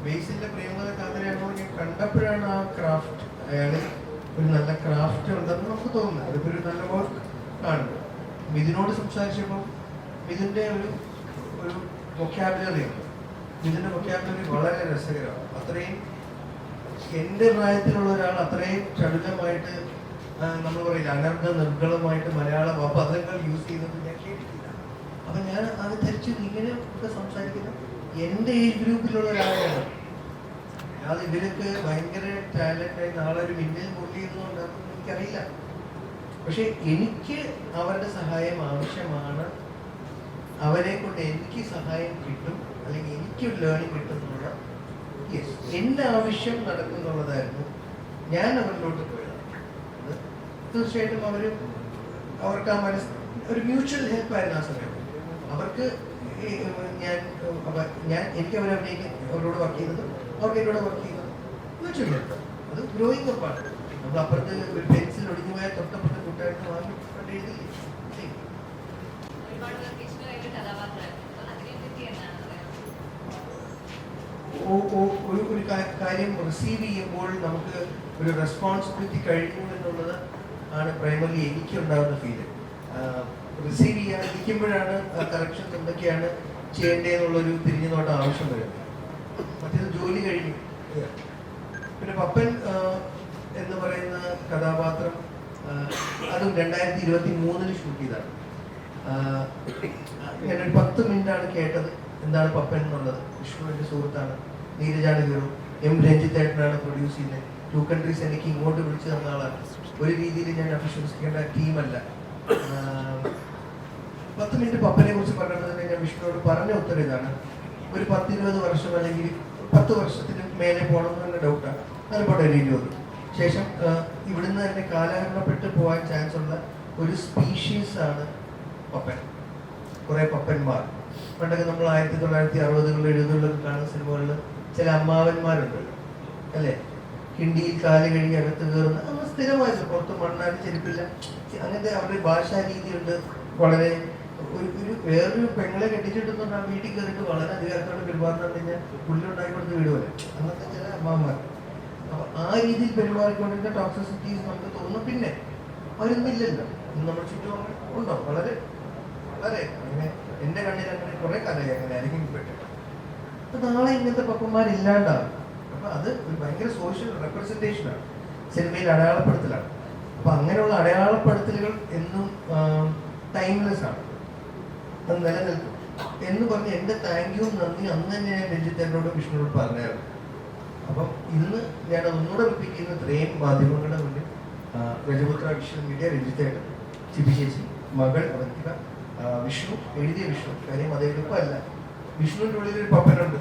ബേസിന്റെ പ്രേമത കാതലാണോ ഞാൻ കണ്ടപ്പോഴാണ് ആ ക്രാഫ്റ്റ്, അയാള് ഒരു നല്ല ക്രാഫ്റ്റ് ഉണ്ടെന്ന് നമുക്ക് തോന്നുന്നത്. അതിപ്പോൾ ഒരു നല്ല വർക്ക് ആണ്. മിഥുനോട് സംസാരിച്ചപ്പോൾ മിഥുൻ്റെ ഒരു വൊക്കാബുലറി ഉണ്ട്. മിഥുൻ്റെ വൊക്കാബുലറി വളരെ രസകരമാണ്. അത്രയും എൻ്റെ പ്രായത്തിലുള്ള ഒരാൾ അത്രയും ചടുലമായിട്ട് നമ്മൾ പറയില്ല അനർഘ നിർഗളമായിട്ട് മലയാള പദങ്ങൾ യൂസ് ചെയ്യുന്നത് ഞാൻ കേട്ടിട്ടില്ല. അപ്പം ഞാൻ അത് ധരിച്ചു ഇങ്ങനെ ഒക്കെ സംസാരിക്കുന്നത് എൻ്റെ ഏജ് ഗ്രൂപ്പിലുള്ള ഒരാളാണ്. അത് ഇവരൊക്കെ ഭയങ്കര ടാലൻ്റായി നാളെ ഒരു മിന്നൽ മുള്ളിയെന്നുണ്ടാകുമെന്ന് എനിക്കറിയില്ല. പക്ഷെ എനിക്ക് അവരുടെ സഹായം ആവശ്യമാണ്. അവരെ കൊണ്ട് എനിക്ക് സഹായം കിട്ടും, അല്ലെങ്കിൽ എനിക്കൊരു ലേണിംഗ് കിട്ടുന്നുള്ള യെസ് എൻ്റെ ആവശ്യം നടക്കുന്നുള്ളതായിരുന്നു. ഞാൻ അവരിലോട്ട് പോയതാണ്. തീർച്ചയായിട്ടും അവർക്ക് ആ ഒരു മ്യൂച്വൽ ഹെൽപ്പായിരുന്നു ആ സമയത്ത്. അവർക്ക് എനിക്ക് അവരോട് വർക്ക് ചെയ്യുന്നത്, അവർക്ക് എന്നോട് വർക്ക് ചെയ്യുന്നത് മ്യൂച്വൽ ഹെൽപ്പ്. അത് ഗ്രോയിങ് അപ്പാണ്. നമ്മൾ അപ്പുറത്ത് ഒരു പെൻസിൽ ഒടിഞ്ഞു പോയാൽ തൊട്ടപ്പുറത്ത് കൂട്ടായിട്ട് വാങ്ങി എഴുതില്ലേ. ഒരു കാര്യം റിസീവ് ചെയ്യുമ്പോൾ നമുക്ക് ഒരു റെസ്പോൺസിബിലിറ്റി കഴിഞ്ഞു എന്നുള്ളത് ആണ് പ്രൈമറി എനിക്കുണ്ടാകുന്ന ഫീല്. റിസീവ് ചെയ്യാതിരിക്കുമ്പോഴാണ് കറക്ഷൻസ് എന്തൊക്കെയാണ് ചെയ്യേണ്ടതെന്നുള്ളൊരു തിരിഞ്ഞു നോട്ടം ആവശ്യം വരുന്നത്. മറ്റേത് ജോലി കഴിഞ്ഞു. പിന്നെ പപ്പൻ എന്ന് പറയുന്ന കഥാപാത്രം അതും 2023 ഷൂട്ട് ചെയ്തതാണ്. ഞാനൊരു 10 മിനിറ്റാണ് കേട്ടത് എന്താണ് പപ്പൻ എന്നുള്ളത്. വിഷ്ണുവിൻ്റെ സുഹൃത്താണ്, നീരജാണ് ഹീറോ, എം രഞ്ജിത്തേട്ടനാണ് പ്രൊഡ്യൂസ് ചെയ്യുന്നത്. 2 കൺട്രീസ് എനിക്ക് ഇങ്ങോട്ട് വിളിച്ചു തന്ന ആളാണ്. ഒരു രീതിയിൽ ഞാൻ അഭിശ്വസിക്കേണ്ട ടീമല്ല. 10 മിനിറ്റ് പപ്പനെ കുറിച്ച് പറഞ്ഞപ്പോൾ തന്നെ ഞാൻ വിഷ്ണുവോട് പറഞ്ഞ ഉത്തരം ഇതാണ്: ഒരു 10-20 വർഷം അല്ലെങ്കിൽ 10 വർഷത്തിന് മേലെ പോകണമെന്ന് തന്നെ ഡൗട്ടാണ്. അതിൽപ്പെട്ട ഒരു 20 ശേഷം ഇവിടുന്ന് തന്നെ കാലഹരണപ്പെട്ട് പോകാൻ ചാൻസ് ഉള്ള ഒരു സ്പീഷീസാണ് പപ്പൻ. കുറേ പപ്പന്മാർ പണ്ടൊക്കെ നമ്മൾ 1960-കളിൽ 70-കളിലൊക്കെ കാണുന്ന സിനിമകളിൽ ചില അമ്മാവന്മാരുണ്ടല്ലോ അല്ലേ, ഹിന്ദിയിൽ കാല് കഴുകി അകത്ത് കയറുന്ന സ്ഥിരമായിട്ട് പുറത്ത് മണ്ണാടി ചെരുപ്പില്ല, അങ്ങനത്തെ അവരുടെ ഭാഷാ രീതിയുണ്ട്. വളരെ ഒരു വേറൊരു പെങ്ങളെ കെട്ടിച്ചിട്ടുണ്ടെന്ന് ആ വീട്ടിൽ കയറിയിട്ട് വളരെ അധികാരത്തോടെ പെരുമാറുന്ന കഴിഞ്ഞാൽ പുല്ലുണ്ടാക്കി കൊടുത്ത് വീട് പോലെ അങ്ങനത്തെ ചില അമ്മമാർ. അപ്പൊ ആ രീതിയിൽ പെരുമാറിക്കൊണ്ടിരുന്ന ടോക്സിസിറ്റീസ് നമുക്ക് തോന്നും. പിന്നെ അവരൊന്നുമില്ലല്ലോ നമ്മുടെ ചുറ്റും ഉണ്ടോ? വളരെ വളരെ അങ്ങനെ എൻ്റെ കണ്ണിൽ അങ്ങനെ കുറെ കാലമായി അങ്ങനെ അനുഭവപ്പെട്ടിട്ട്. അപ്പൊ നാളെ ഇങ്ങനത്തെ പപ്പന്മാരില്ലാണ്ടാവും. അപ്പൊ അത് ഒരു ഭയങ്കര സോഷ്യൽ റെപ്രസെന്റേഷനാണ്, സിനിമയിൽ അടയാളപ്പെടുത്തലാണ്. അപ്പൊ അങ്ങനെയുള്ള അടയാളപ്പെടുത്തലുകൾ എന്നും ടൈംലെസ് ആണ്, അത് നിലനിൽക്കും എന്ന് പറഞ്ഞ് എൻ്റെ താങ്ക് യു നന്ദി അന്ന് തന്നെ ഞാൻ രഞ്ജിത്തേട്ടനോടും വിഷ്ണുവോടും പറഞ്ഞായിരുന്നു. അപ്പം ഇന്ന് ഞാൻ ഒന്നുകൂടെ റിപ്പീറ്റ് ചെയ്യുന്ന ഇത്രയും മാധ്യമങ്ങളുടെ മുന്നിൽ രജപുത്ര വിഷ്ണു മീഡിയ, രഞ്ജിത്തേട്ടൻ, ചിബി ചേച്ചി, മകൾ അവന്തിക, വിഷ്ണു, എഴുതിയ വിഷ്ണു. കാര്യം അത് എളുപ്പമല്ല. വിഷ്ണുവിൻ്റെ ഉള്ളിലൊരു പപ്പനുണ്ട്,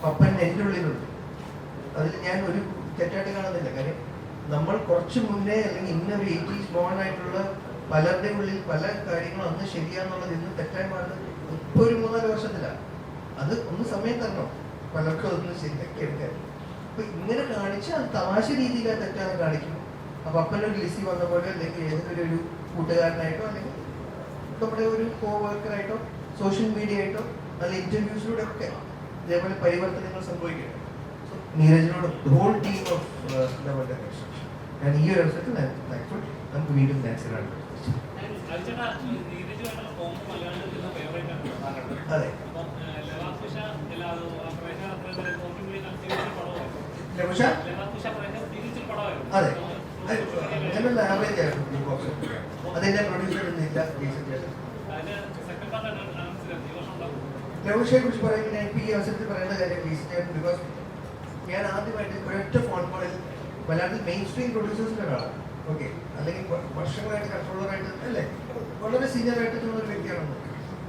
പപ്പൻ എൻ്റെ ഉള്ളിലുണ്ട്. അതിൽ ഞാൻ ഒരു തെറ്റായിട്ട് കാണുന്നില്ല. കാര്യം നമ്മൾ കുറച്ച് മുന്നേ അല്ലെങ്കിൽ ഇന്നൊരു 80s ബോൺ ആയിട്ടുള്ള പലരുടെ ഉള്ളിൽ പല കാര്യങ്ങളും അന്ന് ശരിയാന്നുള്ളത് ഇന്ന് തെറ്റായി മാറുന്നത് ഇപ്പോൾ ഒരു 3-4 വർഷത്തിലാണ്. അത് ഒന്ന് സമയം തരണം പലർക്കും അതൊന്ന് ശരിയാക്കി എടുക്കാൻ. അപ്പൊ ഇങ്ങനെ കാണിച്ച് അത് തമാശ രീതിയിൽ ആ തെറ്റാണ് കാണിക്കും. അപ്പൊ അപ്പനൊരു ലിസി വന്ന പോലെ അല്ലെങ്കിൽ ഏതെങ്കിലും ഒരു കൂട്ടുകാരനായിട്ടോ അല്ലെങ്കിൽ നമ്മുടെ ഒരു കോ വർക്കറായിട്ടോ സോഷ്യൽ മീഡിയ ആയിട്ടോ അല്ലെങ്കിൽ ഇന്റർവ്യൂസിലൂടെ ഒക്കെ ഇതേപോലെ പരിവർത്തനങ്ങൾ സംഭവിക്കണം. സോ നീരജിനോട് ഹോൾ ടീം ഓഫ് നമ്മുടെ കൺസ്ട്രക്ഷൻ ഞാൻ ഈ ഒരു അവസരത്തിൽ താങ്ക്ഫുൾ. നമുക്ക് വീണ്ടും നാച്ചുറൽ. അതെ, അതെ, അങ്ങനെയുള്ള ആവറേജ് ആയിരുന്നു. അതിന്റെ പ്രൊഡ്യൂസർ ഒന്നുമില്ല. ലവകുശയെ കുറിച്ച് പറയുമ്പോൾ ഞാൻ ഇപ്പോൾ ഈ അവസരത്തിൽ പറയേണ്ട കാര്യം ബേസിക്കായിരുന്നു. ബിക്കോസ് ഞാൻ ആദ്യമായിട്ട് ഒരൊറ്റ ഫോൺ കോളിൽ മലയാളത്തിൽ മെയിൻ സ്ട്രീം പ്രൊഡ്യൂസേഴ്സിൻ്റെ ഒരാളാണ്. ഓക്കെ, അല്ലെങ്കിൽ വർഷങ്ങളായിട്ട് കൺട്രോളറായിട്ട് അല്ലേ വളരെ സീനിയർ ആയിട്ട് തോന്നുന്ന ഒരു വ്യക്തിയാണെന്ന്.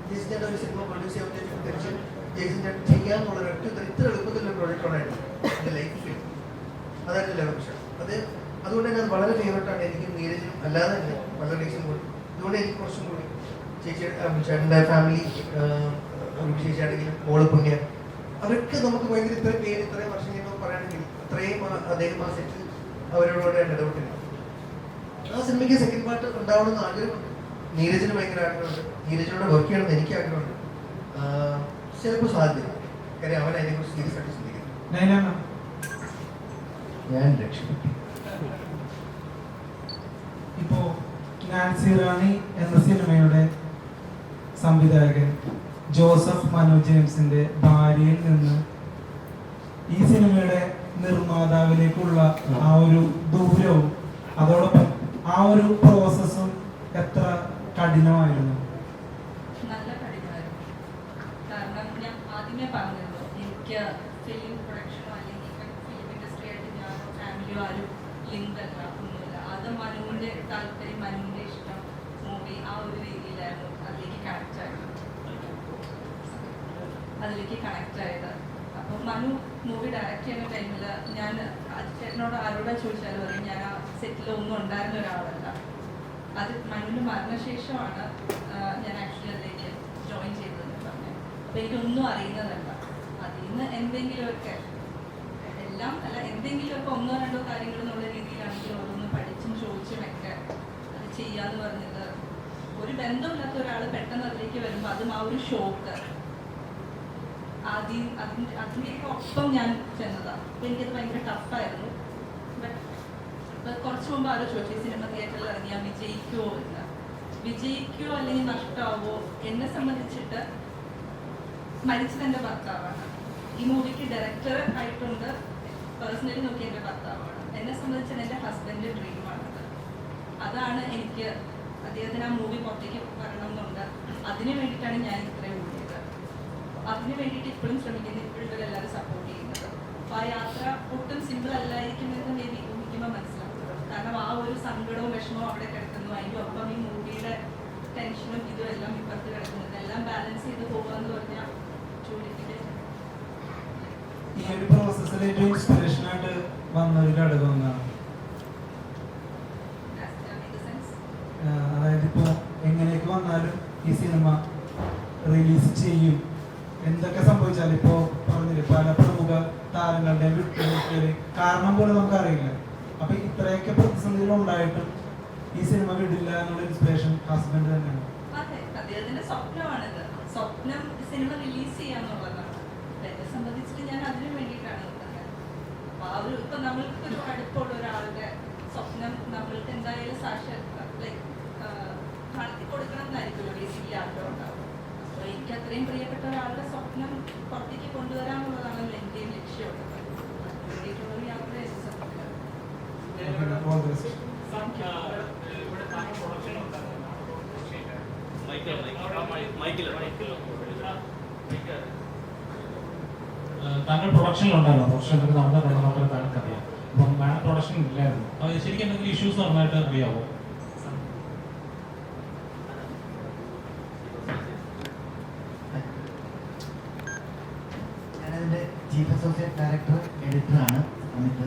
ജെയ്സന്റെ ഒരു സിനിമ പ്രൊഡ്യൂസ് ചെയ്യാൻ തിരിച്ച് ജെയ്സന്റെ ചെയ്യാന്നുള്ള ഒരൊറ്റ ഇത്ര എളുപ്പത്തിലുള്ള പ്രോജക്റ്റ് ഉണ്ടായിരുന്നു എൻ്റെ ലൈഫിൽ. അതായിരുന്നു ലവകുശ. അതുകൊണ്ട് തന്നെ അത് വളരെ ഫേവറേറ്റാണ് എനിക്കും നീരജിനും. അല്ലാതെ തന്നെ പല റീസൺ കൂടി. അതുകൊണ്ട് എനിക്ക് കുറച്ചും കൂടി ചേട്ടൻ്റെ ഫാമിലി, ചേച്ചിയാണെങ്കിലും മോള് പുണ്യ, അവരൊക്കെ നമുക്ക് ഭയങ്കര ഇത്രയും പേര് ഇത്രയും വർഷം കഴിഞ്ഞ് പറയുകയാണെങ്കിൽ അത്രയും അദ്ദേഹം ആ സെറ്റിൽ അവരോട് ഇടപെട്ടില്ല. ആ സിനിമയ്ക്ക് സെക്കൻഡ് പാർട്ട് ഉണ്ടാവണമെന്ന് ആഗ്രഹമുണ്ട്. നീരജിന് ഭയങ്കര ആഗ്രഹമുണ്ട്. നീരജിനോട് വർക്ക് ചെയ്യണമെന്ന് എനിക്ക് ആഗ്രഹമുണ്ട്. ചിലപ്പോൾ സാധ്യത, കാര്യം അവൻ അതിനെക്കുറിച്ച് സീരിയസ് ആയിട്ട് ചിന്തിക്കുന്നു. ഞാൻ രക്ഷപ്പെട്ടു. ഇപ്പോ നാൻസി റാണി എന്ന സിനിമയുടെ സംവിധായകൻ ജോസഫ് മനു ജെയിംസിന്റെ ഭാര്യയിൽ നിന്ന് ഈ സിനിമയുടെ നിർമ്മാതാവിലേക്കുള്ള ആ ഒരു ദൂരവും അതോടൊപ്പം ആ ഒരു പ്രോസസ്സും എത്ര കഠിനമായിരുന്നു? നല്ല കഠിനമായിരുന്നു. കാരണം ഞാൻ ആദ്യമേ പറഞ്ഞല്ലോ, എനിക്ക് ഫിലിം പ്രൊഡക്ഷനോ അല്ലെങ്കിൽ ഫിലിം ഇൻഡസ്ട്രി ആയിട്ട് ഞാനോ ഫാമിലിയോ ആരും ലിങ്ക് അല്ല, ഒന്നുമില്ല. അത് മനുവിൻ്റെ താല്പര്യം, മനുവിൻ്റെ ഇഷ്ടം, മൂവി ആ ഒരു രീതിയിലായിരുന്നു അതിലേക്ക് കണക്റ്റ് ആയത്. അപ്പോൾ മനു മൂവി ഡയറക്റ്റ് ചെയ്യുന്ന ടൈമിൽ ഞാൻ ചേട്ടനോട് ആരോടാ ചോദിച്ചാലും പറയും ഞാൻ ആ സെറ്റിൽ ഒന്നും ഉണ്ടായിരുന്ന ഒരാളല്ല. അത് മനുവിൻ്റെ മരണശേഷമാണ് ഞാൻ ആക്ച്വലി അതിലേക്ക് ജോയിൻ ചെയ്തതെന്ന് പറഞ്ഞത്. അപ്പോൾ എനിക്കൊന്നും അറിയുന്നതല്ല. അതിൽ നിന്ന് എന്തെങ്കിലുമൊക്കെ, എല്ലാം അല്ല, എന്തെങ്കിലുമൊക്കെ 1-2 കാര്യങ്ങൾ എന്നുള്ള രീതിയിലാണെങ്കിൽ ഓരോന്ന് പഠിച്ചും ചോദിച്ചുമൊക്കെ അത് ചെയ്യാന്ന് പറഞ്ഞത്. ഒരു ബന്ധമില്ലാത്ത ഒരാൾ പെട്ടെന്ന് അതിലേക്ക് വരുമ്പോൾ അതും ആ ഒരു ഷോക്ക് അതിൻ്റെയൊക്കെ ഒപ്പം ഞാൻ ചെന്നതാണ്. അപ്പോൾ എനിക്കത് ഭയങ്കര ടഫായിരുന്നു. ബട്ട് കുറച്ച് മുമ്പ് ആരോ ചോദിച്ചു സിനിമ തിയേറ്ററിൽ ഇറങ്ങിയാൽ വിജയിക്കുമോ എന്ന്. വിജയിക്കുമോ അല്ലെങ്കിൽ നഷ്ടമാവോ? എന്നെ സംബന്ധിച്ചിട്ട് മരിച്ചത് എൻ്റെ ഭർത്താവാണ്. ഈ മൂവിക്ക് ഡയറക്ടർ ആയിട്ടുണ്ട്, പേഴ്സണലി നോക്കി എൻ്റെ ഭർത്താവാണ്. എന്നെ സംബന്ധിച്ച് എൻ്റെ ഹസ്ബൻഡിൻ്റെ ഡ്രീമാണത്. അതാണ് എനിക്ക് അദ്ദേഹത്തിന് ആ മൂവി പുറത്തേക്ക് വരണം എന്നുണ്ട്. അതിന് വേണ്ടിയിട്ടാണ് ഞാൻ ഇത്രയും ഓടിയത്. അതിന് വേണ്ടിയിട്ട് ഇപ്പോഴും ശ്രമിക്കുന്നത്, ഇപ്പോഴും ഇവരെല്ലാവരും സപ്പോർട്ട് ചെയ്യുന്നത്. അപ്പോൾ ആ യാത്ര ഒട്ടും സിമ്പിൾ അല്ലായിരിക്കുമെന്ന് മേബി ഊഹിക്കുമ്പോൾ മനസ്സിലാക്കുന്നത്. കാരണം ആ ഒരു സങ്കടവും വിഷമവും അവിടെ കിടക്കുന്നു, അതിൻ്റെ ഒപ്പം ഈ മൂവിയുടെ ടെൻഷനും ഇതും എല്ലാം ഇപ്പുറത്ത് കിടക്കുന്നത്. എല്ലാം ബാലൻസ് ചെയ്ത് പോകുകയെന്ന് പറഞ്ഞാൽ ജോലിക്ക് ഈ ഒരു പ്രോസസ്സിൽ ഏറ്റവും ഇൻസ്പിറേഷൻ ആയിട്ട് വന്ന ഒരു ഘടകം എന്നാണ്. അതായത് ഇപ്പോൾ എങ്ങനെയൊക്കെ വന്നാലും ഈ സിനിമ റിലീസ് ചെയ്യും, എന്തൊക്കെ സംഭവിച്ചാലും ഇപ്പോൾ പറഞ്ഞില്ലേ പല പ്രമുഖ താരങ്ങളുടെ വിട്ടുവീഴ്ച കാരണം പോലും നമുക്കറിയില്ല. അപ്പൊ ഇത്രയൊക്കെ പ്രതിസന്ധികൾ ഉണ്ടായിട്ടും ഈ സിനിമ വിടില്ല എന്നുള്ള ഇൻസ്പിറേഷൻ ഹസ്ബൻഡ് തന്നെയാണ്. അതെ, അദ്ദേഹത്തിന്റെ സ്വപ്നമാണിത്. സ്വപ്നം സിനിമ റിലീസ് ചെയ്യാന്നുള്ളതാണ്. എന്നെ സംബന്ധിച്ചിട്ട് ഞാൻ അതിനു വേണ്ടിയിട്ടാണ് നിൽക്കുന്നത്. അപ്പൊ ആ ഒരു ഇപ്പൊ നമ്മൾക്ക് ഒരു അടുപ്പുള്ള ഒരാളുടെ സ്വപ്നം നമ്മൾക്ക് എന്തായാലും നടത്തി കൊടുക്കണം എന്നായിരിക്കുമല്ലോ ബേസിക്കലി ആഗ്രഹം ഉണ്ടാവും. അപ്പൊ എനിക്ക് അത്രയും പ്രിയപ്പെട്ട ഒരാളുടെ സ്വപ്നം പുറത്തേക്ക് കൊണ്ടുവരാനുള്ളതാണല്ലോ എന്റെയും ലക്ഷ്യമുള്ളത്. അതിന് വേണ്ടിയിട്ടുള്ള ഒരു യാത്രയായിരുന്നു സത്യത്തിൽ. All the best. ഇവിടെ താങ്കൾ പ്രൊഡക്ഷൻ ഉണ്ടായിരുന്നു. താങ്കൾ പ്രൊഡക്ഷനിലുണ്ടായിരുന്നു. പ്രൊഡക്ഷൻ നടന്നിട്ടുണ്ടെന്ന് താങ്കൾക്ക് അറിയാം. അപ്പം മാഡം പ്രൊഡക്ഷൻ ഇല്ലായിരുന്നു. അത് ശരിക്കും എന്തെങ്കിലും ഇഷ്യൂസ് നന്നായിട്ട് അറിയാമോ? ഞാനതിൻ്റെ ചീഫ് അസോസിയേറ്റ് ഡയറക്ടർ എഡിറ്ററാണ് അമിത്.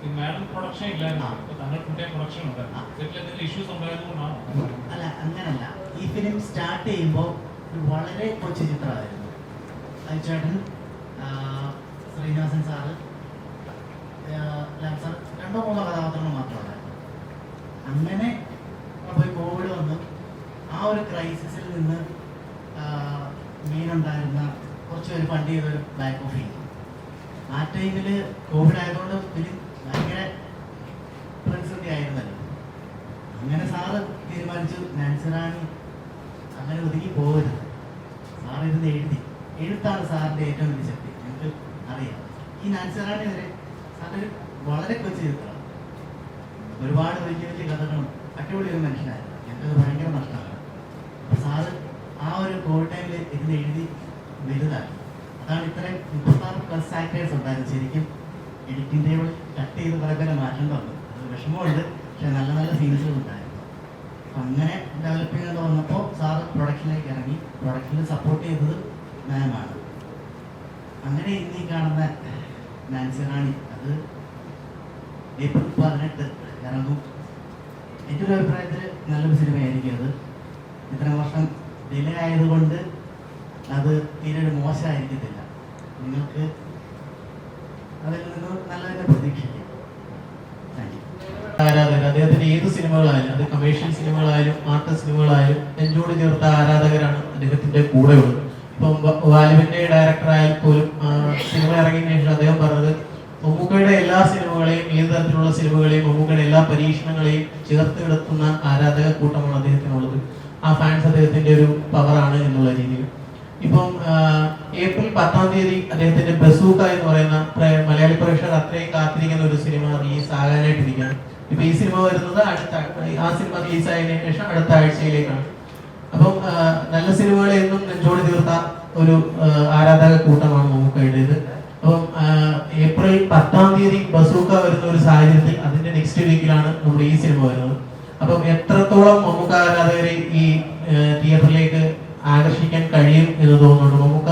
ഈ മാഡം പ്രൊഡക്ഷൻ ഇല്ലായിരുന്നു. അപ്പോൾ താങ്കൾ ഫുൾ ടൈം പ്രൊഡക്ഷൻ ഉണ്ടായിരുന്നു. സെറ്റിൽ എന്തെങ്കിലും ഇഷ്യൂസ് ഉണ്ടായതുകൊണ്ടാണോ? അല്ല, അങ്ങനല്ല. ഈ ഫിലിം സ്റ്റാർട്ട് ചെയ്യുമ്പോൾ വളരെ കൊച്ചു ചിത്രമായിരുന്നു. അയച്ചേട്ടൻ, ശ്രീനിവാസൻ സാറ്, ലാൽ സാർ, 2-3 കഥാപാത്രങ്ങൾ മാത്രമുണ്ടായിരുന്നു. അങ്ങനെ പോയി കോവിഡ് വന്നു. ആ ഒരു ക്രൈസിസിൽ നിന്ന് മെയിനുണ്ടായിരുന്ന കുറച്ച് പേര് ഫണ്ട് ചെയ്തൊരു ബാക്ക് ഓഫ് ചെയ്തു. ആ ടൈമിൽ കോവിഡ് ആയതുകൊണ്ട് ഫിലിം ഭയങ്കര പ്രതിസന്ധി ആയിരുന്നല്ലോ. അങ്ങനെ സാറ് തീരുമാനിച്ചു, നാൻസി റാണി അങ്ങനെ ഒതുങ്ങി പോകരുത്, സാറ് ഇരുന്ന് എഴുത്താണ് സാറിൻ്റെ ഏറ്റവും വലിയ ശക്തി. ഞങ്ങൾക്ക് അറിയാം. ഈ നാൻസി റാണി വരെ സാറിൻ്റെ വളരെ കൊച്ചു ചിത്രമാണ്. ഒരുപാട് വലിയ വലിയ കഥകളും അടിപൊളി ഒരു മനുഷ്യനായിരുന്നു. ഞങ്ങൾക്ക് ഭയങ്കര നഷ്ടമാണ്. അപ്പോൾ സാറ് ആ ഒരു കോവിഡ് ടൈമിൽ ഇരുന്ന് എഴുതി വലുതാക്കി. അതാണ് ഇത്രയും 36+ ആക്ടേഴ്സ് ഉണ്ടായിരുന്നു. ശരിക്കും എഡിറ്റിംഗ് ടേബിൾ കട്ട് ചെയ്ത് കുറേ മാറ്റം വന്നു. അത് വിഷമമുണ്ട്, പക്ഷെ നല്ല നല്ല സീൻസുകൾ ഉണ്ടായിരുന്നു. അപ്പം അങ്ങനെ ഡെവലപ്പ് ചെയ്ത് വന്നപ്പോൾ സാറ് പ്രൊഡക്ഷനിലേക്ക് ഇറങ്ങി. പ്രൊഡക്ഷനിൽ സപ്പോർട്ട് ചെയ്തത് മാമാണ്. അങ്ങനെ ഇന്ന് ഈ കാണുന്ന നാൻസി റാണി അത് ഏപ്രിൽ 18 ഇറങ്ങും. എൻ്റെ ഒരു അഭിപ്രായത്തിൽ നല്ലൊരു സിനിമയായിരിക്കും അത്. ഇത്രയും വർഷം ഡിലേ ആയതുകൊണ്ട് അത് തീരെ ഒരു മോശമായിരിക്കത്തില്ല. നിങ്ങൾക്ക് അതിൽ നിന്ന് നല്ല തന്നെ പ്രതീക്ഷിക്കാം. ആരാധകർ, അദ്ദേഹത്തിന്റെ ഏത് സിനിമകളായാലും, അത് കമേഴ്ഷ്യൽ സിനിമകളായാലും ആർട്ട് സിനിമകളായാലും നെഞ്ചോട് ചേർത്ത ആരാധകരാണ് അദ്ദേഹത്തിന്റെ കൂടെയുള്ളത്. ഇപ്പം വാലുവിന്റെ ഡയറക്ടറായാൽ പോലും സിനിമ ഇറങ്ങിയതിനു ശേഷം അദ്ദേഹം പറഞ്ഞത് മമ്മൂക്കയുടെ എല്ലാ സിനിമകളെയും, ഏത് തരത്തിലുള്ള സിനിമകളെയും, മമ്മൂക്കയുടെ എല്ലാ പരീക്ഷണങ്ങളെയും ചേർത്ത് കിടത്തുന്ന ആരാധക കൂട്ടമാണ് അദ്ദേഹത്തിനുള്ളത്. ആ ഫാൻസ് അദ്ദേഹത്തിന്റെ ഒരു പവറാണ് എന്നുള്ള രീതിയിൽ. ഇപ്പം ഏപ്രിൽ 10-ാം തീയതി അദ്ദേഹത്തിന്റെ ബസൂക്ക എന്ന് പറയുന്ന മലയാളി പ്രേക്ഷകർ അത്രയും കാത്തിരിക്കുന്ന ഒരു സിനിമ റിലീസ് ആകാനായിട്ടിരിക്കുകയാണ്. ഇപ്പൊ ഈ സിനിമ വരുന്നത് ആ സിനിമ റിലീസ് ആയതിനു ശേഷം അടുത്ത ആഴ്ചയിലേക്കാണ്. അപ്പം നല്ല സിനിമകളെ എന്നും നെഞ്ചോട് തീർത്ത ഒരു ആരാധക കൂട്ടമാണ് മമ്മൂക്കയുടേത്. അപ്പം ഏപ്രിൽ 10-ാം തീയതി ബസൂക്ക വരുന്ന ഒരു സാഹചര്യത്തിൽ അതിന്റെ നെക്സ്റ്റ് വീക്കിലാണ് നമ്മുടെ ഈ സിനിമ വരുന്നത്. അപ്പം എത്രത്തോളം മമ്മൂക്ക ആരാധകരെ ഈ തിയേറ്ററിലേക്ക് ആകർഷിക്കാൻ കഴിയും എന്ന് തോന്നുന്നുണ്ട്? മമ്മൂക്ക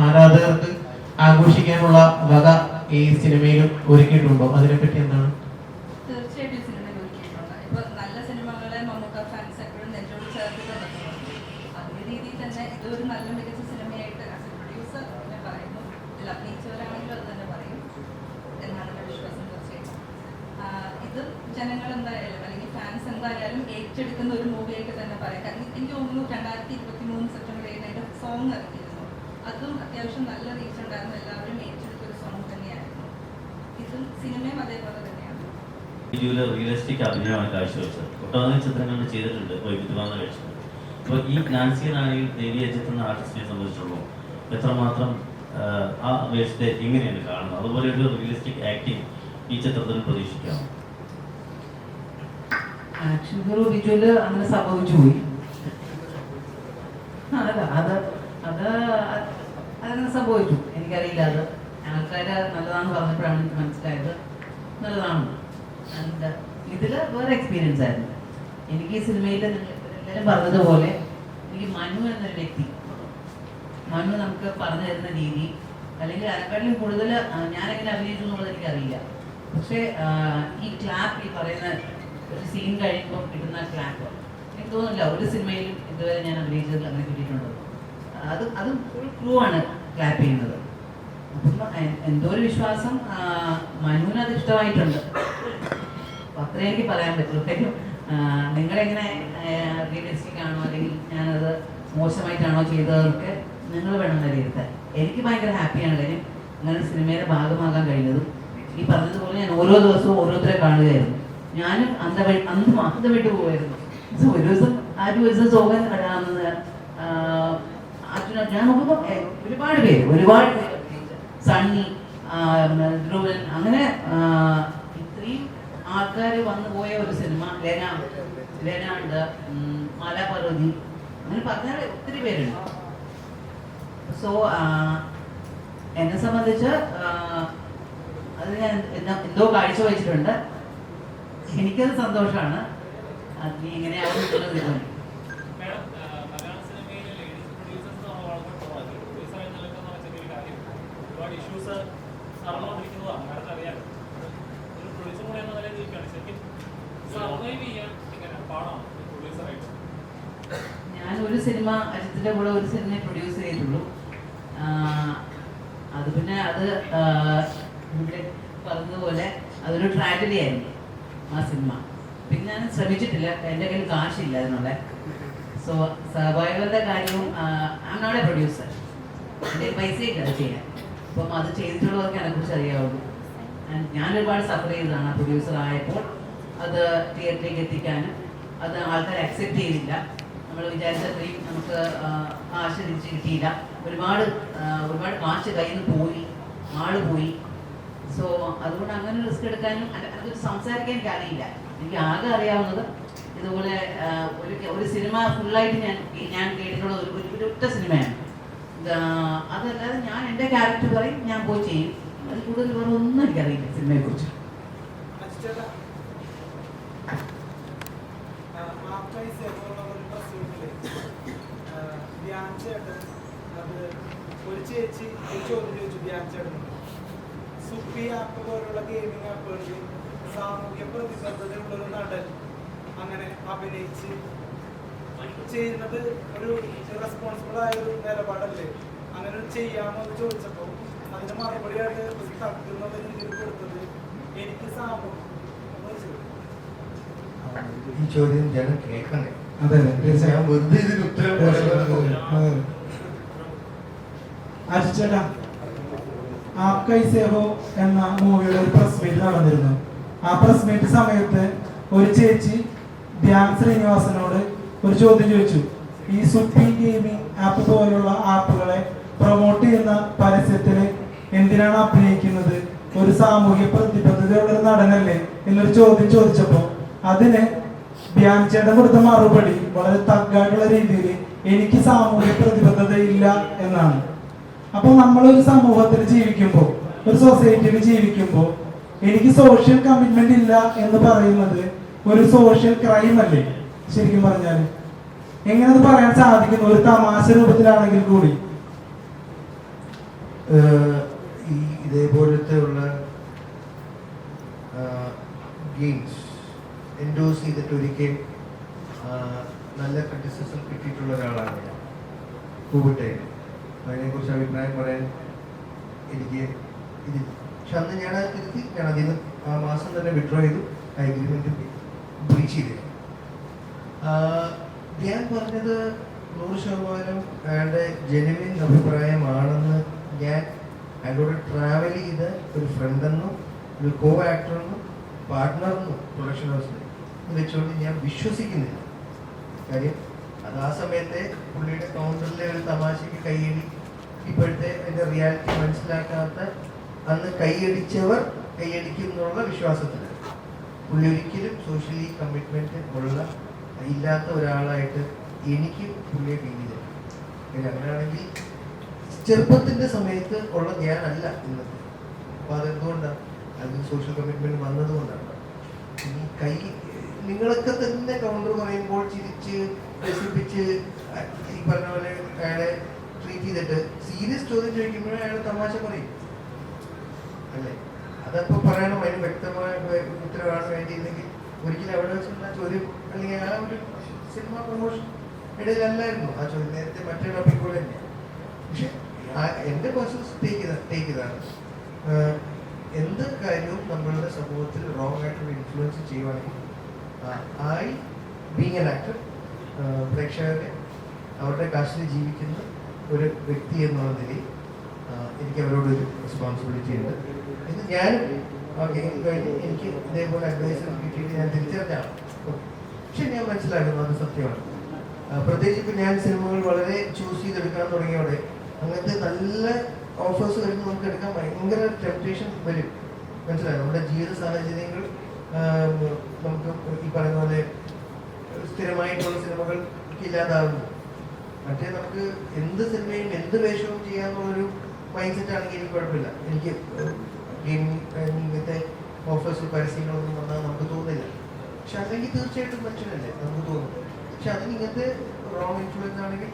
ആരാധകർക്ക് ആഘോഷിക്കാനുള്ള വക ഈ സിനിമയിലും ഒരുക്കിയിട്ടുണ്ടോ? അതിനെപ്പറ്റി എന്താണ്? തീർച്ചയായിട്ടും സിനിമയിൽ ഒരുക്കിയിട്ടുണ്ട്. ഇപ്പൊ നല്ല സിനിമകളെ മമ്മൂക്ക ഫാൻസ് എപ്പോഴും നെഞ്ചോട് ചേർത്ത് തന്നിട്ടുണ്ട്. അതേ രീതിയിൽ തന്നെ ഇതൊരു നല്ല മികച്ച സിനിമയായിട്ട് ആസ് എ പ്രൊഡ്യൂസർ ഞാൻ പറയുന്നു. ഇതിൽ അഭിനയിച്ചവരാണെങ്കിലും അത് തന്നെ പറയും എന്നാണ് എൻ്റെ വിശ്വാസം. തീർച്ചയായിട്ടും ഇത് ജനങ്ങൾ എന്തായാലും അല്ലെങ്കിൽ ഫാൻസ് എന്തായാലും ഏറ്റെടുക്കുന്ന ഒരു മൂവിയായിട്ട് തന്നെ പറയാം. കാരണം എനിക്ക് തോന്നുന്നു 2023 സെപ്റ്റംബർ 7 സോങ് ഇറക്കിയിരുന്നു. അതും അത്യാവശ്യം നല്ല റീച്ച് ഉണ്ടായിരുന്നു. എല്ലാവരും ഏറ്റെടുത്ത ഒരു സോങ് തന്നെയായിരുന്നു. ഇതും സിനിമയും അതേപോലെ തന്നെയാണ്. റിയലിസ്റ്റിക് അഭിനയമാണ് കാഴ്ചവെച്ചത്. ഒട്ടനവധി ചിത്രങ്ങൾ ചെയ്തിട്ടുണ്ട് വൈവിധ്യമാർന്ന കാഴ്ചകൾ. അപ്പോൾ ഈ നാൻസി റാണിയിൽ ദേവി അജിത്ത് എന്ന ആർട്ടിസ്റ്റിനെ സംബന്ധിച്ചുള്ളൂ എത്രമാത്രം ആ വേഷത്തെ എങ്ങനെയാണ് കാണുന്നത്? അതുപോലെ ഒരു റിയലിസ്റ്റിക് ആക്ടിങ് ഈ ചിത്രത്തിൽ പ്രതീക്ഷിക്കാം. ആക്ഷൻ ഹീറോ വിജുവല് അങ്ങനെ സംഭവിച്ചു പോയി. അതങ്ങനെ സംഭവിച്ചു. എനിക്കറിയില്ല. അത് ആൾക്കാർ നല്ലതാണെന്ന് പറഞ്ഞപ്പോഴാണ് എനിക്ക് മനസ്സിലായത് നല്ലതാണ്. ആൻഡ് ഇതില് വേറെ എക്സ്പീരിയൻസ് ആയിരുന്നു എനിക്ക്. ഈ സിനിമയിൽ എല്ലാവരും പറഞ്ഞതുപോലെ എനിക്ക് മനു എന്നൊരു വ്യക്തി, മനു നമുക്ക് പറഞ്ഞു തരുന്ന രീതി, അല്ലെങ്കിൽ അതിനെക്കാട്ടിലും കൂടുതൽ ഞാനെങ്ങനെ അഭിനയിച്ചു എന്നുള്ളത് എനിക്കറിയില്ല. പക്ഷേ ഈ ക്ലാപ്പ്, ഈ പറയുന്ന ഒരു സീൻ കഴിയുമ്പോൾ കിട്ടുന്ന ക്ലാപ്പ് എനിക്ക് തോന്നുന്നില്ല ഒരു സിനിമയിലും ഇതുവരെ ഞാൻ അഭിനയിച്ചതിൽ അങ്ങനെ കിട്ടിയിട്ടുണ്ടോ. അതും ഫുൾ ക്രൂ ആണ് ക്ലാപ്പ് ചെയ്യുന്നത്. അപ്പം എന്തോ ഒരു വിശ്വാസം മനുവിന് അത് ഇഷ്ടമായിട്ടുണ്ട്. അപ്പം അത്രേ എനിക്ക് പറയാൻ പറ്റുള്ളൂ. കാര്യം നിങ്ങളെങ്ങനെ റിയലിസ്റ്റിക് ആണോ അല്ലെങ്കിൽ ഞാനത് മോശമായിട്ടാണോ ചെയ്തതൊക്കെ നിങ്ങൾ വേണം വിലയിരുത്താൻ. എനിക്ക് ഭയങ്കര ഹാപ്പിയാണ് കാര്യം അങ്ങനെ സിനിമയുടെ ഭാഗമാകാൻ കഴിഞ്ഞതും. ഈ പറഞ്ഞതുപോലെ ഞാൻ ഓരോ ദിവസവും ഓരോരുത്തരെ കാണുകയായിരുന്നു. ഞാനും അന്ത വിട്ടു പോവായിരുന്നു. ഒരു ദിവസം സോഹൻ അർജുന ഞാൻ നോക്കുമ്പോൾ ഒരുപാട് പേര് സണ്ണി, ധ്രുവൻ, അങ്ങനെ ഇത്രയും ആൾക്കാർ വന്നു പോയ ഒരു സിനിമ. ലെന ഉണ്ട്, മാലാപർവതി, അങ്ങനെ പറഞ്ഞാൽ ഒത്തിരി പേരുണ്ട്. സോ എന്നെ സംബന്ധിച്ച് അത് ഞാൻ എന്തോ കാഴ്ചവെച്ചിട്ടുണ്ട്. എനിക്കത് സന്തോഷമാണ്. അത് നീ എങ്ങനെയാവും തീരുമാനിക്കും. ഞാൻ ഒരു സിനിമ അജിത്തിന്റെ കൂടെ ഒരു സിനിമ പ്രൊഡ്യൂസ് ചെയ്തിട്ടുള്ളൂ. അത് പിന്നെ അത് ഇവിടെ പറഞ്ഞതുപോലെ അതൊരു ട്രാജഡി ആയിരുന്നു ആ സിനിമ. പിന്നെ ഞാൻ ശ്രമിച്ചിട്ടില്ല, എൻ്റെ കയ്യിൽ കാശില്ല അതിനുള്ള. സോ സർവൈവലിൻ്റെ കാര്യവും അങ്ങനെയുള്ള പ്രൊഡ്യൂസർ എൻ്റെ പൈസ ഇല്ല അത് ചെയ്യാൻ. അപ്പം അത് ചെയ്തിട്ടുള്ളവർക്ക് അതിനെക്കുറിച്ച് അറിയാവുള്ളൂ. ഞാൻ ഒരുപാട് സഫർ ചെയ്തതാണ് പ്രൊഡ്യൂസർ ആയപ്പോൾ. അത് തിയേറ്ററിലേക്ക് എത്തിക്കാനും അത് ആൾക്കാർ അക്സെപ്റ്റ് ചെയ്തില്ല. നമ്മൾ വിചാരിച്ചത്രയും നമുക്ക് കാശ് തിരിച്ച് കിട്ടിയില്ല. ഒരുപാട് കാശ് കയ്യിൽ നിന്ന് പോയി, ആള് പോയി. സോ അതുകൊണ്ട് അങ്ങനെ റിസ്ക് എടുക്കാനും അതിനെക്കുറിച്ച് സംസാരിക്കാൻ എനിക്ക് അറിയില്ല. എനിക്ക് ആകെ അറിയാവുന്നത് ഇതുപോലെ ഒരു സിനിമ ഫുള്ളായിട്ട് ഞാൻ കേട്ടിട്ടുള്ള ഒരു ഒറ്റ സിനിമയാണ്. അതല്ലാതെ ഞാൻ എൻ്റെ ക്യാരക്ടർ പറയും, ഞാൻ പോയി ചെയ്യും. അതിൽ കൂടുതൽ വേറെ ഒന്നും എനിക്കറിയില്ല സിനിമയെക്കുറിച്ച്. ഒരു ചേച്ചി ചോദ്യം ചോദിച്ചു ധ്യാൻ ചേട്ടൻ, സുപ്പി ആപ്പ് പോലുള്ള ഗെയിമിംഗ് ആപ്പുകളിൽ സാമൂഹ്യ പ്രതിബദ്ധതയുള്ളൊരു നടൻ അങ്ങനെ അഭിനയിച്ച് ചെയ്യുന്നത് ഒരു റെസ്പോൺസിബിൾ ആയ ഒരു നിലപാടല്ലേ, അങ്ങനെ ചെയ്യാമോ എന്ന് ചോദിച്ചപ്പോൾ അതിന് മറുപടിയായിട്ട് തട്ടുന്ന രീതിയിൽ കൊടുത്തത് എനിക്ക് സാമൂഹ്യം. ഈ ചോദ്യം ജനം കേൾക്കണേ. അതെ, ഞാൻ വെറുതെ ഇതിന് ഉത്തരം അജിച്ചേട്ടാ, ആപ് കൈസേ ഹോ എന്ന മൂവിയുടെ ഒരു പ്രസ് മീറ്റ് നടന്നിരുന്നു. ആ പ്രസ് മീറ്റ് സമയത്ത് ഒരു ചേച്ചി ധ്യാൻ ശ്രീനിവാസനോട് ഒരു ചോദ്യം ചോദിച്ചു. ഈ സുപ്പി ഗെയിമിംഗ് ആപ്പ് പോലുള്ള ആപ്പുകളെ പ്രൊമോട്ട് ചെയ്യുന്ന പരസ്യത്തിൽ എന്തിനാണ് അഭിനയിക്കുന്നത്, ഒരു സാമൂഹ്യ പ്രതിബദ്ധതയുള്ള ഒരു നടനല്ലേ എന്നൊരു ചോദ്യം ചോദിച്ചപ്പോൾ അതിന് ധ്യാൻ ചേട്ടൻ കൊടുത്ത മറുപടി വളരെ തഗ്ഗായിട്ടുള്ള രീതിയിൽ എനിക്ക് സാമൂഹ്യ പ്രതിബദ്ധത ഇല്ല എന്നാണ്. അപ്പോൾ നമ്മളൊരു സമൂഹത്തിൽ ജീവിക്കുമ്പോൾ, ഒരു സൊസൈറ്റിയിൽ ജീവിക്കുമ്പോൾ എനിക്ക് സോഷ്യൽ കമ്മിറ്റ്മെന്റ് ഇല്ല എന്ന് പറയുന്നത് ഒരു സോഷ്യൽ ക്രൈം അല്ലേ ശരിക്കും പറഞ്ഞാൽ? എങ്ങനെ അത് പറയാൻ സാധിക്കുന്നു? ഒരു തമാശ രൂപത്തിലാണെങ്കിൽ കൂടി ഈ ഇതേപോലത്തെ ഉള്ള ഗെയിംസ് എൻഡോസ് ചെയ്തിട്ട് ഒരിക്കൽ നല്ല ക്രിറ്റിസിസം കിട്ടിയിട്ടുള്ള ഒരാളാണ് ഞാൻ. കൂവിട്ടയിൽ അതിനെക്കുറിച്ച് അഭിപ്രായം പറയാൻ എനിക്ക് ഇത്. പക്ഷെ അന്ന് ഞാനത് തിരുത്തി, ഞാൻ അതിൽ നിന്ന് ആ മാസം തന്നെ വിഡ്രോ ചെയ്തു, ആ എഗ്രിമെന്റ് ബ്രീച്ച് ചെയ്തില്ല. ഞാൻ പറഞ്ഞത് 100% അയാളുടെ ജെനുവിൻ അഭിപ്രായമാണെന്ന് ഞാൻ അയാളോട് ട്രാവൽ ചെയ്ത ഒരു ഫ്രണ്ടെന്നും ഒരു കോ ആക്ടറെന്നും പാർട്ട്ണറെന്നും പ്രൊഡക്ഷൻ ഹൗസിൽ വെച്ചുകൊണ്ട് ഞാൻ വിശ്വസിക്കുന്നില്ല. കാര്യം അത് ആ സമയത്തെ പുള്ളിയുടെ കൗണ്ടറിലെ ഒരു തമാശയ്ക്ക് കൈയടി, ഇപ്പോഴത്തെ അതിൻ്റെ റിയാലിറ്റി മനസ്സിലാക്കാത്ത അന്ന് കൈയടിച്ചവർ കൈയടിക്കും എന്നുള്ള വിശ്വാസത്തിൽ പുള്ളി ഒരിക്കലും സോഷ്യലി കമ്മിറ്റ്മെന്റ് ഇല്ലാത്ത ഒരാളായിട്ട് എനിക്ക് പുള്ളിയെ ഫീൽ ചെയ്തില്ല. അങ്ങനെയാണെങ്കിൽ ചെറുപ്പത്തിന്റെ സമയത്ത് ഉള്ള ഞാനല്ല ഇന്നത്തെ. അപ്പൊ അതെന്തുകൊണ്ടാണ്? അതിന് സോഷ്യൽ കമ്മിറ്റ്മെന്റ് വന്നതുകൊണ്ടാണ്. ഈ നിങ്ങളൊക്കെ തന്നെ കൗണ്ടർ പറയുമ്പോൾ ചിരിച്ച് രസിപ്പിച്ച് ഈ പറഞ്ഞ പോലെ അയാളെ ട്രീറ്റ് ചെയ്തിട്ട് സീരിയസ് ചോദ്യം ചോദിക്കുമ്പോഴേ അയാൾ തമാശ പറയും അല്ലേ? അതപ്പോ പറയണം, അതിന് വ്യക്തമായ ഉത്തരവാണ് വേണ്ടിയിരുന്നെങ്കിൽ ഒരിക്കലും അവിടെ വെച്ചുള്ള ചോദ്യം അല്ലെങ്കിൽ ആ ഒരു സിനിമ പ്രൊമോഷൻ ഇടയിലല്ലായിരുന്നു ആ ചോദ്യം. നേരത്തെ മറ്റേ ടോപ്പിക് പോലെ തന്നെയാണ്. പക്ഷെ എൻ്റെ പേഴ്സണൽ ടേക്ക് ഇതാണ്. എന്ത് കാര്യവും നമ്മളുടെ സമൂഹത്തിൽ റോങ് ആയിട്ടുള്ള ഇൻഫ്ലുവൻസ് ചെയ്യുവാണെങ്കിൽ ബീങ് എൻ ആക്ടർ, പ്രേക്ഷകരെ അവരുടെ കാശിൽ ജീവിക്കുന്ന ഒരു വ്യക്തി എന്നുള്ള നിലയിൽ എനിക്ക് അവരോടൊരു റെസ്പോൺസിബിലിറ്റി ഉണ്ട്. ഇത് ഞാനും എനിക്ക് ഇതേപോലെ അഡ്വൈസർ കിട്ടിയിട്ട് ഞാൻ തിരിച്ചറിഞ്ഞാണ്. പക്ഷെ ഞാൻ മനസ്സിലാക്കുന്നു അത് സത്യമാണ്. പ്രത്യേകിച്ച് ഇപ്പം ഞാൻ സിനിമകൾ വളരെ ചൂസ് ചെയ്തെടുക്കാൻ തുടങ്ങിയോടെ അങ്ങനത്തെ നല്ല ഓഫേഴ്സ് വരുമ്പോൾ നമുക്ക് എടുക്കാൻ ഭയങ്കര ടെംപ്റ്റേഷൻ വരും. മനസ്സിലായി, നമ്മുടെ ജീവിത സാഹചര്യങ്ങൾ നമുക്ക് ഈ പറയുന്ന പോലെ സ്ഥിരമായിട്ടുള്ള സിനിമകൾ ഇല്ലാതാകുന്നു. മറ്റേ നമുക്ക് എന്ത് സിനിമയും എന്ത് വേഷവും ചെയ്യാന്നുള്ളൊരു മൈൻഡ് സെറ്റ് ആണെങ്കിൽ എനിക്ക് കുഴപ്പമില്ല. എനിക്ക് ഇങ്ങനത്തെ ഓഫേഴ്സ് പരസ്യങ്ങളൊന്നും വന്നാൽ നമുക്ക് തോന്നില്ല. പക്ഷെ അല്ലെങ്കിൽ തീർച്ചയായിട്ടും മനുഷ്യനല്ലേ, നമുക്ക് തോന്നും. പക്ഷെ അതിന് ഇങ്ങനത്തെ റോങ് ഇൻഫ്ലുവൻസ് ആണെങ്കിൽ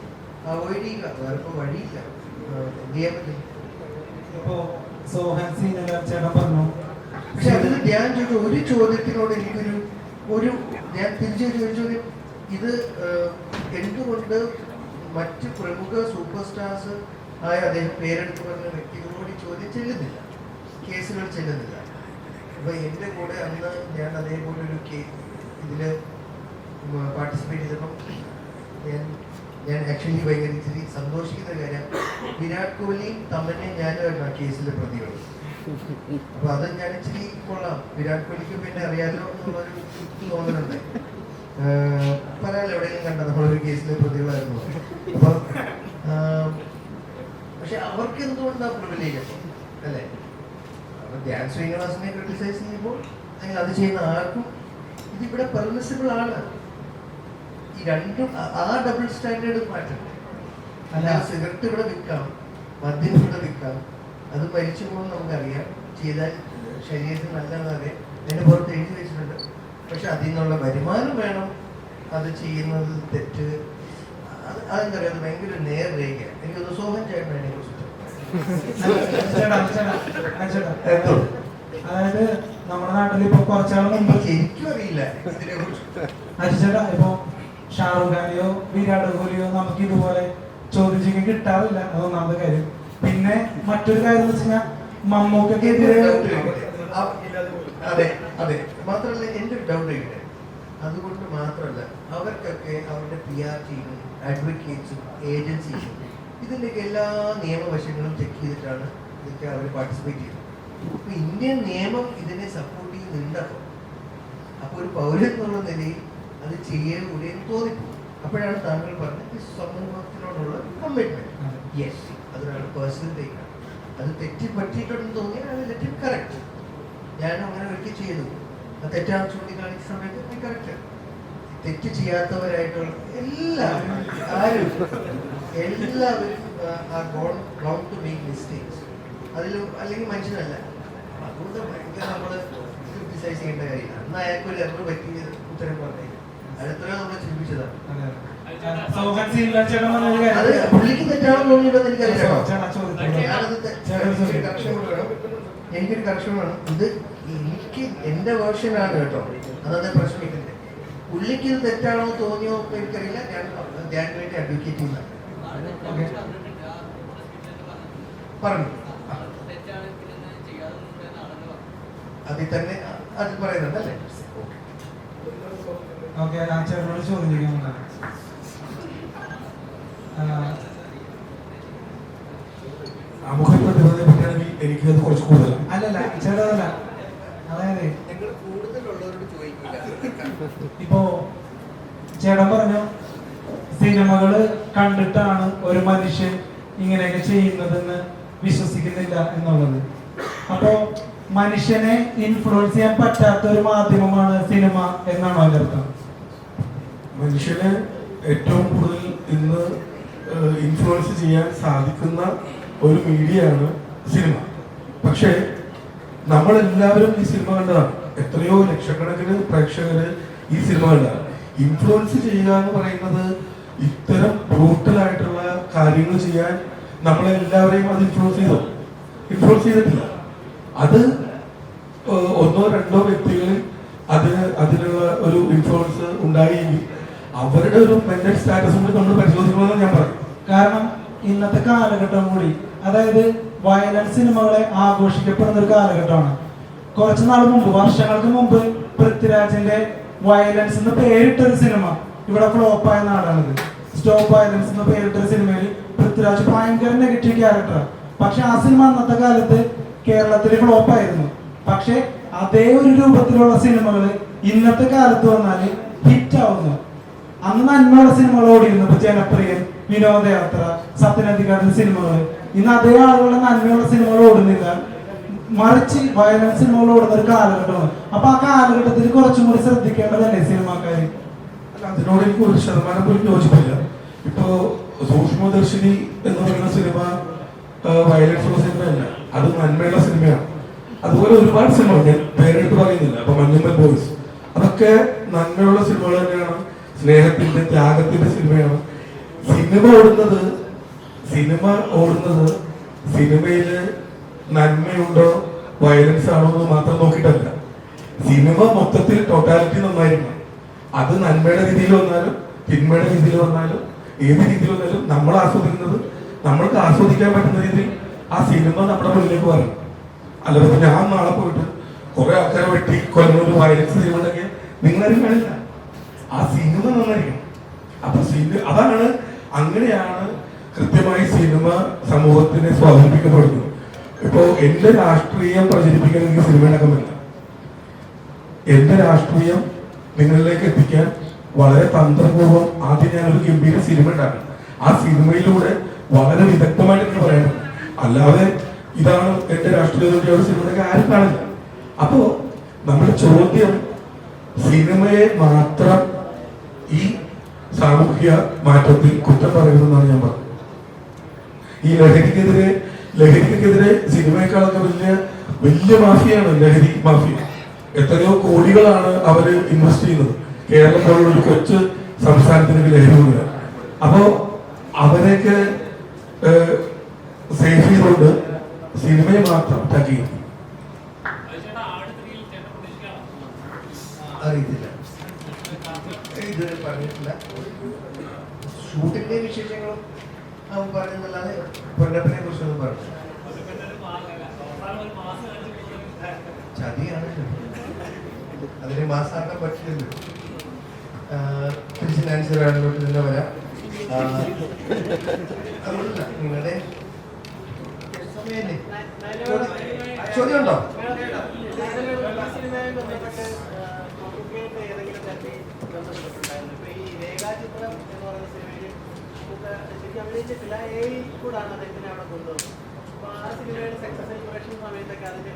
അവോയ്ഡ് ചെയ്യുക, വേറെ ഇപ്പോൾ വഴിയില്ല, എന്ത് ചെയ്യാൻ പറ്റില്ല. ഇപ്പോ സോഹൻ ചേട്ടൻ പറഞ്ഞു. പക്ഷെ അതിൽ ഞാൻ ചോദിച്ച ഒരു ചോദ്യത്തിനോട് എനിക്കൊരു ഞാൻ തിരിച്ചു ചോദിച്ചത്, ഇത് എന്തുകൊണ്ട് മറ്റ് പ്രമുഖ സൂപ്പർ സ്റ്റാർസ് ആയ അദ്ദേഹം പേരെടുത്ത് പറഞ്ഞ വ്യക്തികളോട് ഈ ചോദ്യം ചെല്ലുന്നില്ല, കേസുകൾ ചെല്ലുന്നില്ല. അപ്പൊ എൻ്റെ കൂടെ അന്ന് ഞാൻ അതേപോലെ ഒരു ഇതില് പാർട്ടിസിപ്പേറ്റ് ചെയ്തപ്പം ഞാൻ ആക്ച്വലി ഭയങ്കര ഇച്ചിരി സന്തോഷിക്കുന്ന കാര്യം, വിരാട് കോഹ്ലിയും തമ്മനെയും ഞാനുമായിരുന്നു ആ കേസിലെ പ്രതികൾ. അപ്പൊ അത് ഞാൻ ഇച്ചിരി കൊള്ളാം, വിരാട് കോഹ്ലിക്ക് പിന്നെ അറിയാലോ എന്നുള്ളൊരു തോന്നലുണ്ട്. പറയാലോ എവിടെയെങ്കിലും കണ്ട നമ്മളൊരു കേസിലെ പ്രതികളായിരുന്നു. അപ്പൊ പക്ഷെ അവർക്ക് എന്തുകൊണ്ടാ പ്രിവിലേജ് അല്ലേ? അപ്പൊ ധ്യാൻ ശ്രീനിവാസനെ ക്രിട്ടിസൈസ് ചെയ്യുമ്പോൾ അല്ലെങ്കിൽ അത് ചെയ്യുന്ന ആർക്കും ഇതിവിടെ പെർമിസിബിൾ ആണ്. ഈ രണ്ടും ആ ഡബിൾ സ്റ്റാൻഡേർഡ് മാറ്റണം. അല്ലാതെ സിഗരറ്റ് ഇവിടെ വിൽക്കാം, മദ്യം ഇവിടെ വിൽക്കാം, അത് മരിച്ചു പോകുമ്പോൾ നമുക്കറിയാം, ചെയ്താൽ ശരീരത്തിന് നല്ലതറിയാം, അതിൻ്റെ പുറത്ത് എഴുതി വെച്ചിട്ടുണ്ട്. പക്ഷെ അതിൽ നിന്നുള്ള വരുമാനം വേണം, അത് ചെയ്യുന്നത് തെറ്റ്. അതെന്താ പറയുക, അത് ഭയങ്കര നേർരേഖയാണ്. എനിക്കൊന്ന് സോഹൻ ചേട്ടൻ അതിനെ കുറിച്ച് അതായത് നമ്മുടെ നാട്ടിൽ ഇപ്പൊ കുറച്ചാൾ മുമ്പ് എനിക്കും അറിയില്ല ഇതിനെ കുറിച്ച്. അജിച്ചേട്ടാ, ഇപ്പൊ ഷാറുഖ് ഖാനെയോ വിരാട് കോഹ്ലിയോ നമുക്ക് ഇതുപോലെ ചോദ്യം ചെയ്യാൻ കിട്ടാറില്ല, അതൊന്നാമത്തെ കാര്യം. പിന്നെ മറ്റൊരു കാര്യം എന്ന് വെച്ച് കഴിഞ്ഞാൽ മമ്മൂക്കെതിരെ അതെ അതെ മാത്രമല്ല എൻ്റെ ഒരു ഡൗട്ട് ഇല്ല. അതുകൊണ്ട് മാത്രമല്ല അവർക്കൊക്കെ അവരുടെ PR ടീമും അഡ്വക്കേറ്റ്സും ഏജൻസീസും ഇതിൻ്റെയൊക്കെ എല്ലാ നിയമവശങ്ങളും ചെക്ക് ചെയ്തിട്ടാണ് ഇതൊക്കെ അവർ പാർട്ടിസിപ്പേറ്റ് ചെയ്യുന്നത്. ഇപ്പൊ ഇന്ത്യൻ നിയമം ഇതിനെ സപ്പോർട്ട് ചെയ്യുന്നുണ്ടപ്പോൾ അപ്പോൾ ഒരു പൗരൻ എന്നുള്ള നിലയിൽ അത് ചെയ്യൂടെ എന്ന് തോന്നിപ്പോകും. അപ്പോഴാണ് താങ്കൾ പറഞ്ഞത് സമൂഹത്തിനോടുള്ള കമ്മിറ്റ്മെന്റ്. യെസ്, അതൊരാൾ പേഴ്സണൽ ടേക്കാണ്. അത് തെറ്റി പറ്റിയിട്ടുണ്ടെന്ന് തോന്നിയാൽ അത് ലെറ്റ് ഇറ്റ് കറക്റ്റ്. ഞാൻ അങ്ങനെ ഒരിക്കൽ ചെയ്തു, അത് തെറ്റാണ് ചൂണ്ടിക്കാണിച്ച സമയത്ത് കറക്റ്റ്. തെറ്റ് ചെയ്യാത്തവരായിട്ടുള്ള എല്ലാവരും ടു മേക്ക് മിസ്റ്റേക്സ്. അതിൽ അല്ലെങ്കിൽ മനുഷ്യനല്ല, അതുകൊണ്ട് ഭയങ്കര നമ്മൾ ക്രിട്ടിസൈസ് ചെയ്യേണ്ട കാര്യമില്ല. അന്ന് അയാൾക്ക് ഒരു എറർ പറ്റിയ ഉത്തരം പറഞ്ഞു, അടുത്തവരെ നമ്മൾ ചിന്തിച്ചതാണ്. അത് പുള്ളിക്ക് തെറ്റാണെന്ന് തോന്നിയിട്ടെന്ന് എനിക്കറിയാം. എനിക്കൊരു കറക്ഷൻ വേണം. ഇത് എനിക്ക് എൻ്റെ വേർഷനാണ് കേട്ടോ, അതായത് പ്രശ്നമില്ല. പുള്ളിക്ക് ഇത് തെറ്റാണോ തോന്നിയോ എനിക്കറിയില്ല. ഞാൻ വേണ്ടി അഡ്വക്കേറ്റ് ചെയ്യുന്ന പറഞ്ഞു അതിൽ തന്നെ അതിൽ പറയുന്നുണ്ട് അല്ലേ? ഓക്കെ, ആ ചേട്ടനോട് ചോദ്യം ചോദിക്കാൻ ആമുഖ പ്രതിബദ്ധതയെ പറ്റിയാണെങ്കിൽ എനിക്ക് അത് കുറച്ച് കൂടുതലാണ്. അല്ലല്ല ചേട്ടനല്ല, അതായത് ഇപ്പോ ചേട്ടൻ പറഞ്ഞു സിനിമകള് കണ്ടിട്ടാണ് ഒരു മനുഷ്യൻ ഇങ്ങനെയൊക്കെ ചെയ്യുന്നതെന്ന് വിശ്വസിക്കുന്നില്ല എന്നുള്ളത്. അപ്പോ മനുഷ്യനെ ഇൻഫ്ലുവൻസ് ചെയ്യാൻ പറ്റാത്ത ഒരു മാധ്യമമാണ് സിനിമ എന്നാണോ അതിന്റെ അർത്ഥം? മനുഷ്യനെ ഏറ്റവും കൂടുതൽ ഇന്ന് ഇൻഫ്ലുവൻസ് ചെയ്യാൻ സാധിക്കുന്ന ഒരു മീഡിയയാണ് സിനിമ. പക്ഷേ നമ്മളെല്ലാവരും ഈ സിനിമ കണ്ടതാണ്. എത്രയോ ലക്ഷക്കണക്കിന് പ്രേക്ഷകര് ഈ സിനിമ കണ്ടതാണ്. ഇൻഫ്ലുവൻസ് ചെയ്യുക എന്ന് പറയുന്നത് ഇത്തരം ബ്രൂട്ടലായിട്ടുള്ള കാര്യങ്ങൾ ചെയ്യാൻ നമ്മളെല്ലാവരെയും അത് ഇൻഫ്ലുവൻസ് ചെയ്തിട്ടില്ല. അത് ഒന്നോ രണ്ടോ വ്യക്തികളിൽ അതിനുള്ള ഒരു ഇൻഫ്ലുവൻസ് ഉണ്ടായെങ്കിൽ അവരുടെ ഒരു മെന്റൽ സ്റ്റാറ്റസ് കൂടി നമ്മൾ പരിശോധിക്കണമെന്ന് ഞാൻ പറയും. കാരണം ഇന്നത്തെ കാലഘട്ടം കൂടി അതായത് വയലൻസ് സിനിമകളെ ആഘോഷിക്കപ്പെടുന്ന ഒരു കാലഘട്ടമാണ്. കുറച്ചു നാൾ മുമ്പ്, വർഷങ്ങൾക്ക് മുമ്പ് പൃഥ്വിരാജിന്റെ വയലൻസ് എന്ന് പേരിട്ടൊരു സിനിമ ഇവിടെ ഫ്ലോപ്പായ നാടാണിത്. സ്റ്റോപ്പ് വയലൻസ് എന്ന് പേരിട്ടൊരു സിനിമയിൽ പൃഥ്വിരാജ് ഭയങ്കര നെഗറ്റീവ് ക്യാരക്ടറാണ്. പക്ഷെ ആ സിനിമ അന്നത്തെ കാലത്ത് കേരളത്തിൽ ഫ്ലോപ്പായിരുന്നു. പക്ഷെ അതേ ഒരു രൂപത്തിലുള്ള സിനിമകൾ ഇന്നത്തെ കാലത്ത് വന്നാൽ ഹിറ്റ് ആവുന്നു. അന്ന് നന്മയുള്ള സിനിമകൾ ഓടിയിരുന്നു. ഇപ്പൊ ജനപ്രിയൻ, വിനോദയാത്ര, സത്യനന്ദിക്കാടിന്റെ സിനിമകൾ. ഇന്ന് അതേ ആളുകളുടെ നന്മയുള്ള സിനിമകൾ ഓടുന്നില്ല, മറിച്ച് വയലൻസ് സിനിമകൾ ഓടുന്ന ഒരു കാലഘട്ടമാണ്. അപ്പൊ ആ കാലഘട്ടത്തിൽ കുറച്ചും കൂടി ശ്രദ്ധിക്കേണ്ടതല്ലേ സിനിമാക്കാര്? അതിനോട് എനിക്ക് 1% പോലും യോജിപ്പില്ല. ഇപ്പോ സൂക്ഷ്മദർശിനി എന്ന് പറയുന്ന സിനിമ വയലൻസ് ഉള്ള സിനിമയല്ല, അത് നന്മയുള്ള സിനിമയാണ്. അതുപോലെ ഒരുപാട് സിനിമ ഞാൻ പേരെടുത്ത് പറയുന്നില്ല. അപ്പൊ മഞ്ഞമ്മൽ ബോയ്സ്, അതൊക്കെ നന്മയുള്ള സിനിമകൾ തന്നെയാണ്, സ്നേഹത്തിന്റെ ത്യാഗത്തിന്റെ സിനിമയാണ്. സിനിമ ഓടുന്നത് സിനിമയില് നന്മയുണ്ടോ വയലൻസ് ആണോ എന്ന് മാത്രം നോക്കിയിട്ടല്ല. സിനിമ മൊത്തത്തിൽ ടോട്ടാലിറ്റി നന്നായിരിക്കണം. അത് നന്മയുടെ രീതിയിൽ വന്നാലും തിന്മയുടെ രീതിയിൽ വന്നാലും ഏത് രീതിയിൽ വന്നാലും നമ്മൾ ആസ്വദിക്കുന്നത്, നമ്മൾക്ക് ആസ്വദിക്കാൻ പറ്റുന്ന രീതിയിൽ ആ സിനിമ നമ്മുടെ മുന്നിലേക്ക് വരണം. അല്ലാതെ ഞാൻ നാളെ പോയിട്ട് കുറെ ആൾക്കാരെ വെട്ടി കൊല്ലുന്ന ഒരു വയലൻസ് സിനിമ ഉണ്ടെങ്കിൽ നിങ്ങളാരും കാണില്ല. ആ സിനിമ നന്നായിരിക്കണം. അപ്പൊ അതാണ്, അങ്ങനെയാണ് കൃത്യമായി സിനിമ സമൂഹത്തിനെ സ്വാധീനിക്കപ്പെടുന്നത്. ഇപ്പോ എന്റെ രാഷ്ട്രീയം പ്രചരിപ്പിക്കാൻ എനിക്ക് സിനിമ ഉണ്ടാക്കാൻ പറ്റില്ല. എന്റെ രാഷ്ട്രീയം നിങ്ങളിലേക്ക് എത്തിക്കാൻ വളരെ തന്ത്രപൂർവ്വം ആദ്യം ഞാനൊരു ഗംഭീര സിനിമ ഉണ്ടാക്കണം. ആ സിനിമയിലൂടെ വളരെ വിദഗ്ധമായിട്ട് എനിക്ക് പറയണം. അല്ലാതെ ഇതാണ് എന്റെ രാഷ്ട്രീയ സിനിമയൊക്കെ ആരും കാണില്ല. അപ്പോ നമ്മുടെ ചോദ്യം സിനിമയെ മാത്രം ഈ സാമൂഹ്യ മാറ്റത്തിൽ കുറ്റം പറയുന്നതെന്നാണ് ഞാൻ പറഞ്ഞത്. ഈ ലഹരിക്കെതിരെ സിനിമയെക്കാളൊക്കെ വലിയ മാഫിയാണ് ലഹരി മാഫിയ. എത്രയോ കോടികളാണ് അവര് ഇൻവെസ്റ്റ് ചെയ്യുന്നത്. കേരളം പോലുള്ള ഒരു കൊച്ചു സംസ്ഥാനത്തിന് ലഹരി മുഴുവൻ. അപ്പോ അവരെയൊക്കെ സേഫ് ചെയ്തുകൊണ്ട് സിനിമയെ മാത്രം തകയും. അറിയത്തില്ല, ഇതുവരെ പറഞ്ഞിട്ടില്ല. ഷൂട്ടിന്റെ വിശേഷങ്ങളും അവൻ പറയുന്നല്ലാതെ പൊന്നപ്പനെ കുറിച്ചൊന്നും പറഞ്ഞു. ചതിയാണല്ലോ, അതിന് മാസാക്കാൻ പറ്റില്ലല്ലോ. തിരിച്ച് നാൻസി റാണിലോട്ട് തന്നെ വരാം. അതുകൊണ്ടല്ല, നിങ്ങളുടെ സമയല്ലേ? ചോദ്യം ഉണ്ടോ? അഭിനയിച്ചിട്ടില്ല, കൂടാണ് അദ്ദേഹത്തിനെ അവിടെ കൊണ്ടുവന്നത്. അപ്പൊ ആ സിനിമയുടെ സക്സസ് സെലിബ്രേഷൻ സമയത്തൊക്കെ അതിന്റെ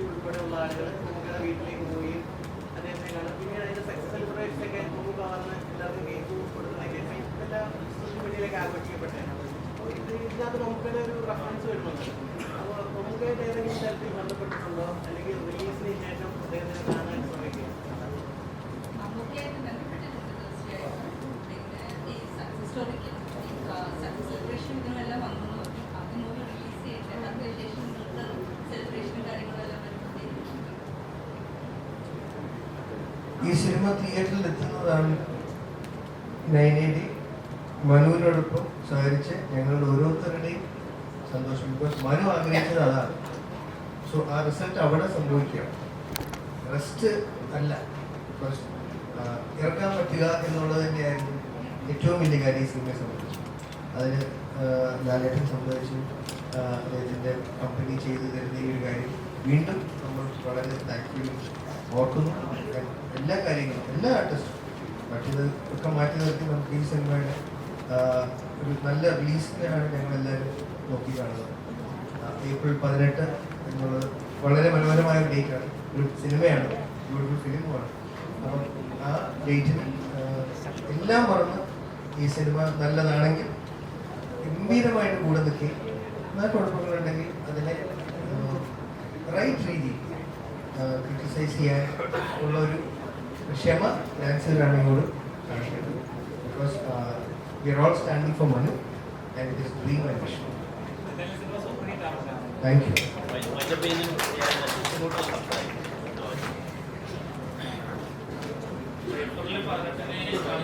ഉൾപ്പെടെയുള്ള ആളുകൾ നമുക്കടെ വീട്ടിലേക്ക് പോവുകയും അദ്ദേഹത്തെ കാണും. പിന്നീട് അതിന്റെ സക്സസ് സെലിബ്രേഷൻ ഒക്കെ നമുക്ക് വന്ന് എല്ലാവർക്കും കേക്ക് കൊടുക്കുന്നതൊക്കെ എല്ലാം സോഷ്യൽ മീഡിയയിലേക്ക് ആഘോഷിക്കപ്പെട്ടതാണ്. അപ്പോൾ ഇതിനകത്ത് നമുക്കടെ ഒരു റെഫറൻസ് വരുന്നുണ്ട്. അപ്പോൾ നമുക്കായിട്ട് ഏതെങ്കിലും തരത്തിൽ ബന്ധപ്പെട്ടിട്ടുണ്ടോ, അല്ലെങ്കിൽ റിലീസിന് ശേഷം അദ്ദേഹത്തിനെ കാണാൻ ശ്രമിക്കുക? ഈ സിനിമ തിയേറ്ററിൽ എത്തുന്നതാണ് 980 മനുവിനോടൊപ്പം സഹകരിച്ച് ഞങ്ങളുടെ ഓരോരുത്തരുടെയും സന്തോഷം. ബിക്കോസ് മനു ആഗ്രഹിച്ചത് അതാണ്. സോ ആ റിസൾട്ട് അവിടെ സംഭവിക്കുക, റെസ്റ്റ് അല്ല. ഇറക്കാൻ പറ്റുക എന്നുള്ളത് തന്നെയായിരുന്നു ഏറ്റവും വലിയ കാര്യം ഈ സിനിമയെ സംബന്ധിച്ചു. അതിന് ലാലേട്ടൻ സംബന്ധിച്ചു അദ്ദേഹത്തിൻ്റെ കമ്പനി ചെയ്തു തരുന്ന ഈ ഒരു കാര്യം വീണ്ടും നമ്മൾ വളരെ താങ്ക്ഫുള്ളി ഓർക്കുന്നു. എല്ലാ കാര്യങ്ങളും, എല്ലാ ആർട്ടിസ്റ്റും മറ്റേത് ഒക്കെ മാറ്റി നിർത്തി നമുക്ക് ഈ സിനിമയുടെ ഒരു നല്ല റിലീസിനാണ് ഞങ്ങളെല്ലാവരും നോക്കി കാണുന്നത്. ഏപ്രിൽ 18 എന്നുള്ളത് വളരെ മനോഹരമായ ഒരു ഡേറ്റാണ്. ഒരു സിനിമയാണ്, ബ്യൂട്ടിഫുൾ ഫിലിമുമാണ്. അപ്പം ആ ഡേറ്റിന് എല്ലാം മറന്ന് ഈ സിനിമ നല്ലതാണെങ്കിൽ ഗംഭീരമായിട്ട് കൂടെ നിൽക്കി, എന്നാൽ കുഴപ്പങ്ങളുണ്ടെങ്കിൽ അതിനെ റൈറ്റ് രീതിയിൽ ക്രിറ്റിസൈസ് ചെയ്യാൻ ഉള്ള ഒരു ക്ഷമ നാൻസി റാണിയോട് കാണിക്കുന്നത്. Because we are all standing for money and it is dream and vision. Thank you.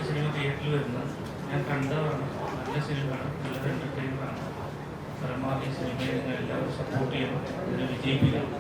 Cinema തിയേറ്ററിൽ വരുന്നത് ഞാൻ കണ്ടതാണ്. നല്ല സിനിമയാണ്, നല്ല എന്റർടൈനറാണ്. പരമാവധി സിനിമയെ നിങ്ങൾ എല്ലാവരും സപ്പോർട്ട് ചെയ്യണം, ഇതിനെ വിജയിപ്പിക്കണം.